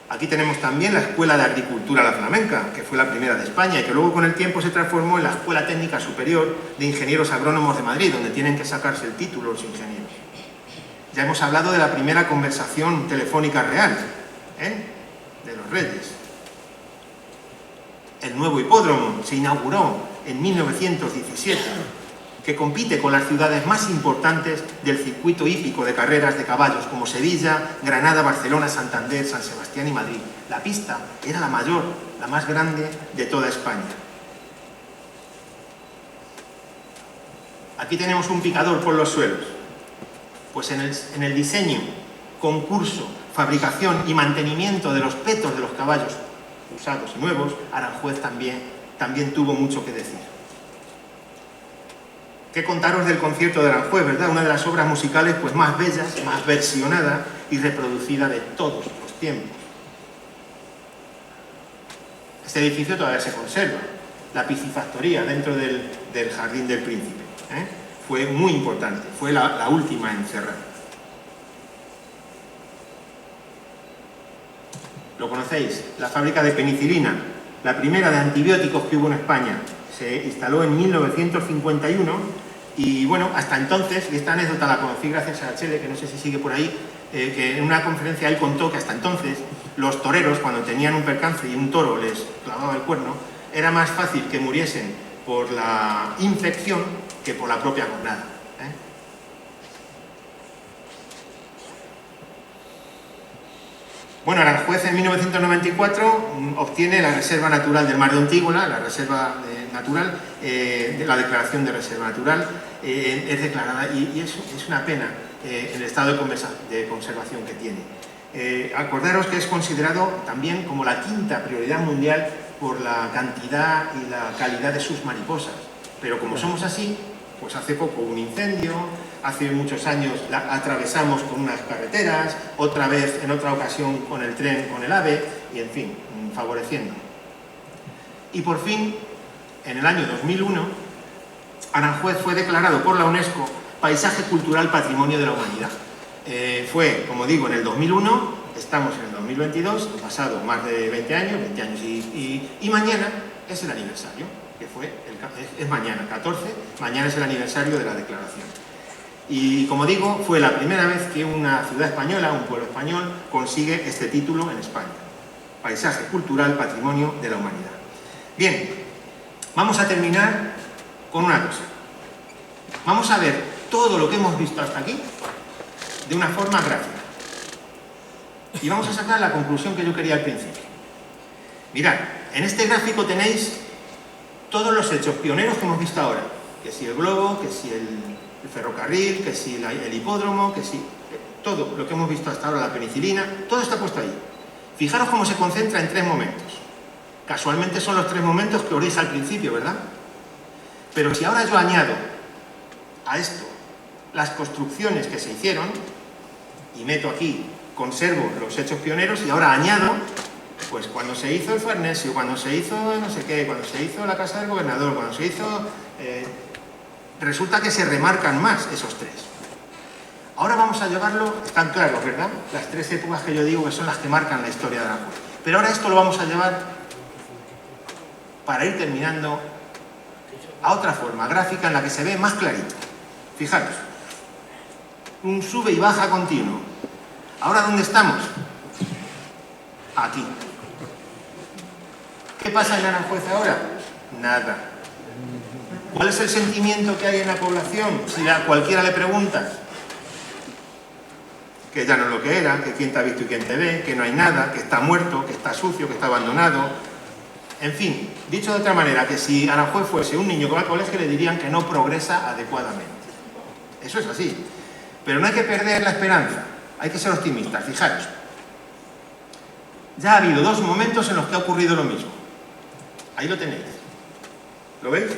Aquí tenemos también la Escuela de Agricultura La Flamenca, que fue la primera de España y que luego con el tiempo se transformó en la Escuela Técnica Superior de Ingenieros Agrónomos de Madrid, donde tienen que sacarse el título los ingenieros. Ya hemos hablado de la primera conversación telefónica real, de los Reyes. El nuevo hipódromo se inauguró en 1917, que compite con las ciudades más importantes del circuito hípico de carreras de caballos, como Sevilla, Granada, Barcelona, Santander, San Sebastián y Madrid. La pista era la mayor, la más grande de toda España. Aquí tenemos un picador por los suelos. Pues en el diseño, concurso, fabricación y mantenimiento de los petos de los caballos usados y nuevos, Aranjuez también tuvo mucho que decir. ¿Qué contaros del concierto de Aranjuez, verdad? Una de las obras musicales pues, más bellas, más versionada y reproducida de todos los tiempos. Este edificio todavía se conserva, la piscifactoría dentro del Jardín del Príncipe. Fue muy importante, fue la última en cerrar. Lo conocéis, la fábrica de penicilina, la primera de antibióticos que hubo en España. Se instaló en 1951 y bueno, hasta entonces, y esta anécdota la conocí gracias a Chele, que no sé si sigue por ahí, que en una conferencia él contó que hasta entonces los toreros, cuando tenían un percance y un toro les clavaba el cuerno, era más fácil que muriesen por la infección que por la propia cornada. Bueno, Aranjuez en 1994 obtiene la Reserva Natural del Mar de Ontígona, la Reserva Natural, la declaración de Reserva Natural, es declarada y es una pena el estado de conservación que tiene. Acordaros que es considerado también como la quinta prioridad mundial por la cantidad y la calidad de sus mariposas, pero como somos así, pues hace poco hubo un incendio, hace muchos años la atravesamos con unas carreteras, otra vez, en otra ocasión, con el tren, con el AVE, y en fin, favoreciendo. Y por fin, en el año 2001, Aranjuez fue declarado por la UNESCO Paisaje Cultural Patrimonio de la Humanidad. fue, como digo, en el 2001, estamos en el 2022, han pasado más de 20 años y mañana es el aniversario, que fue, es mañana, 14, mañana es el aniversario de la declaración. Y como digo, fue la primera vez que una ciudad española, un pueblo español, consigue este título en España. Paisaje cultural, patrimonio de la humanidad. Bien, vamos a terminar con una cosa. Vamos a ver todo lo que hemos visto hasta aquí de una forma gráfica. Y vamos a sacar la conclusión que yo quería al principio. Mirad, en este gráfico tenéis todos los hechos pioneros que hemos visto ahora. Que si el globo, que si el ferrocarril, que si el hipódromo, que si todo lo que hemos visto hasta ahora, la penicilina, todo está puesto ahí. Fijaros cómo se concentra en 3 momentos. Casualmente son los 3 momentos que oréis al principio, ¿verdad? Pero si ahora yo añado a esto las construcciones que se hicieron, y meto aquí, conservo los hechos pioneros, y ahora añado, pues cuando se hizo el Farnesio, cuando se hizo no sé qué, cuando se hizo la casa del gobernador, cuando se hizo... resulta que se remarcan más esos 3. Ahora vamos a llevarlo, están claros, ¿verdad? Las 3 épocas que yo digo que son las que marcan la historia de Aranjuez. Pero ahora esto lo vamos a llevar, para ir terminando, a otra forma gráfica en la que se ve más clarito. Fijaros, un sube y baja continuo. ¿Ahora dónde estamos? Aquí. ¿Qué pasa en Aranjuez ahora? Nada. ¿Cuál es el sentimiento que hay en la población? Si a cualquiera le preguntas, que ya no es lo que era, que quién te ha visto y quién te ve, que no hay nada, que está muerto, que está sucio, que está abandonado. En fin, dicho de otra manera, que si Aranjuez fuese un niño que va al colegio le dirían que no progresa adecuadamente. Eso es así. Pero no hay que perder la esperanza, hay que ser optimistas. Fijaros, ya ha habido 2 momentos en los que ha ocurrido lo mismo. Ahí lo tenéis. ¿Lo veis?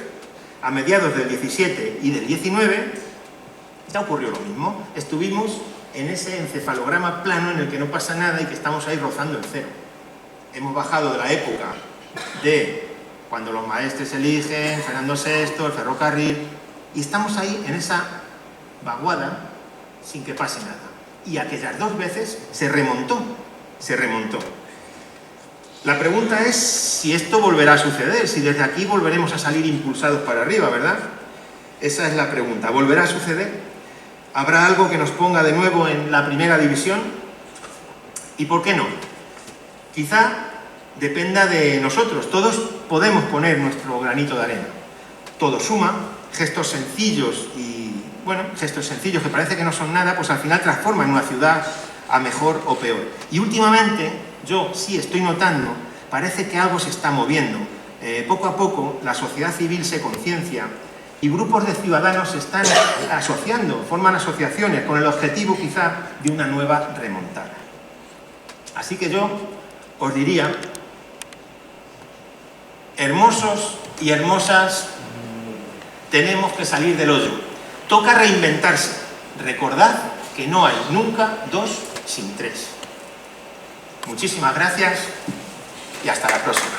A mediados del 17 y del 19 ya ocurrió lo mismo. Estuvimos en ese encefalograma plano en el que no pasa nada y que estamos ahí rozando el cero. Hemos bajado de la época de cuando los maestres eligen, Fernando VI, el ferrocarril, y estamos ahí en esa vaguada sin que pase nada. Y aquellas 2 veces se remontó. La pregunta es si esto volverá a suceder, si desde aquí volveremos a salir impulsados para arriba, ¿verdad? Esa es la pregunta. ¿Volverá a suceder? ¿Habrá algo que nos ponga de nuevo en la primera división? ¿Y por qué no? Quizá dependa de nosotros. Todos podemos poner nuestro granito de arena. Todo suma, gestos sencillos gestos sencillos que parece que no son nada, pues al final transforman una ciudad a mejor o peor. Y últimamente, yo sí estoy notando, parece que algo se está moviendo. Poco a poco la sociedad civil se conciencia y grupos de ciudadanos se están asociando, forman asociaciones con el objetivo quizá de una nueva remontada. Así que yo os diría, hermosos y hermosas, tenemos que salir del hoyo. Toca reinventarse. Recordad que no hay nunca 2 sin 3. Muchísimas gracias y hasta la próxima.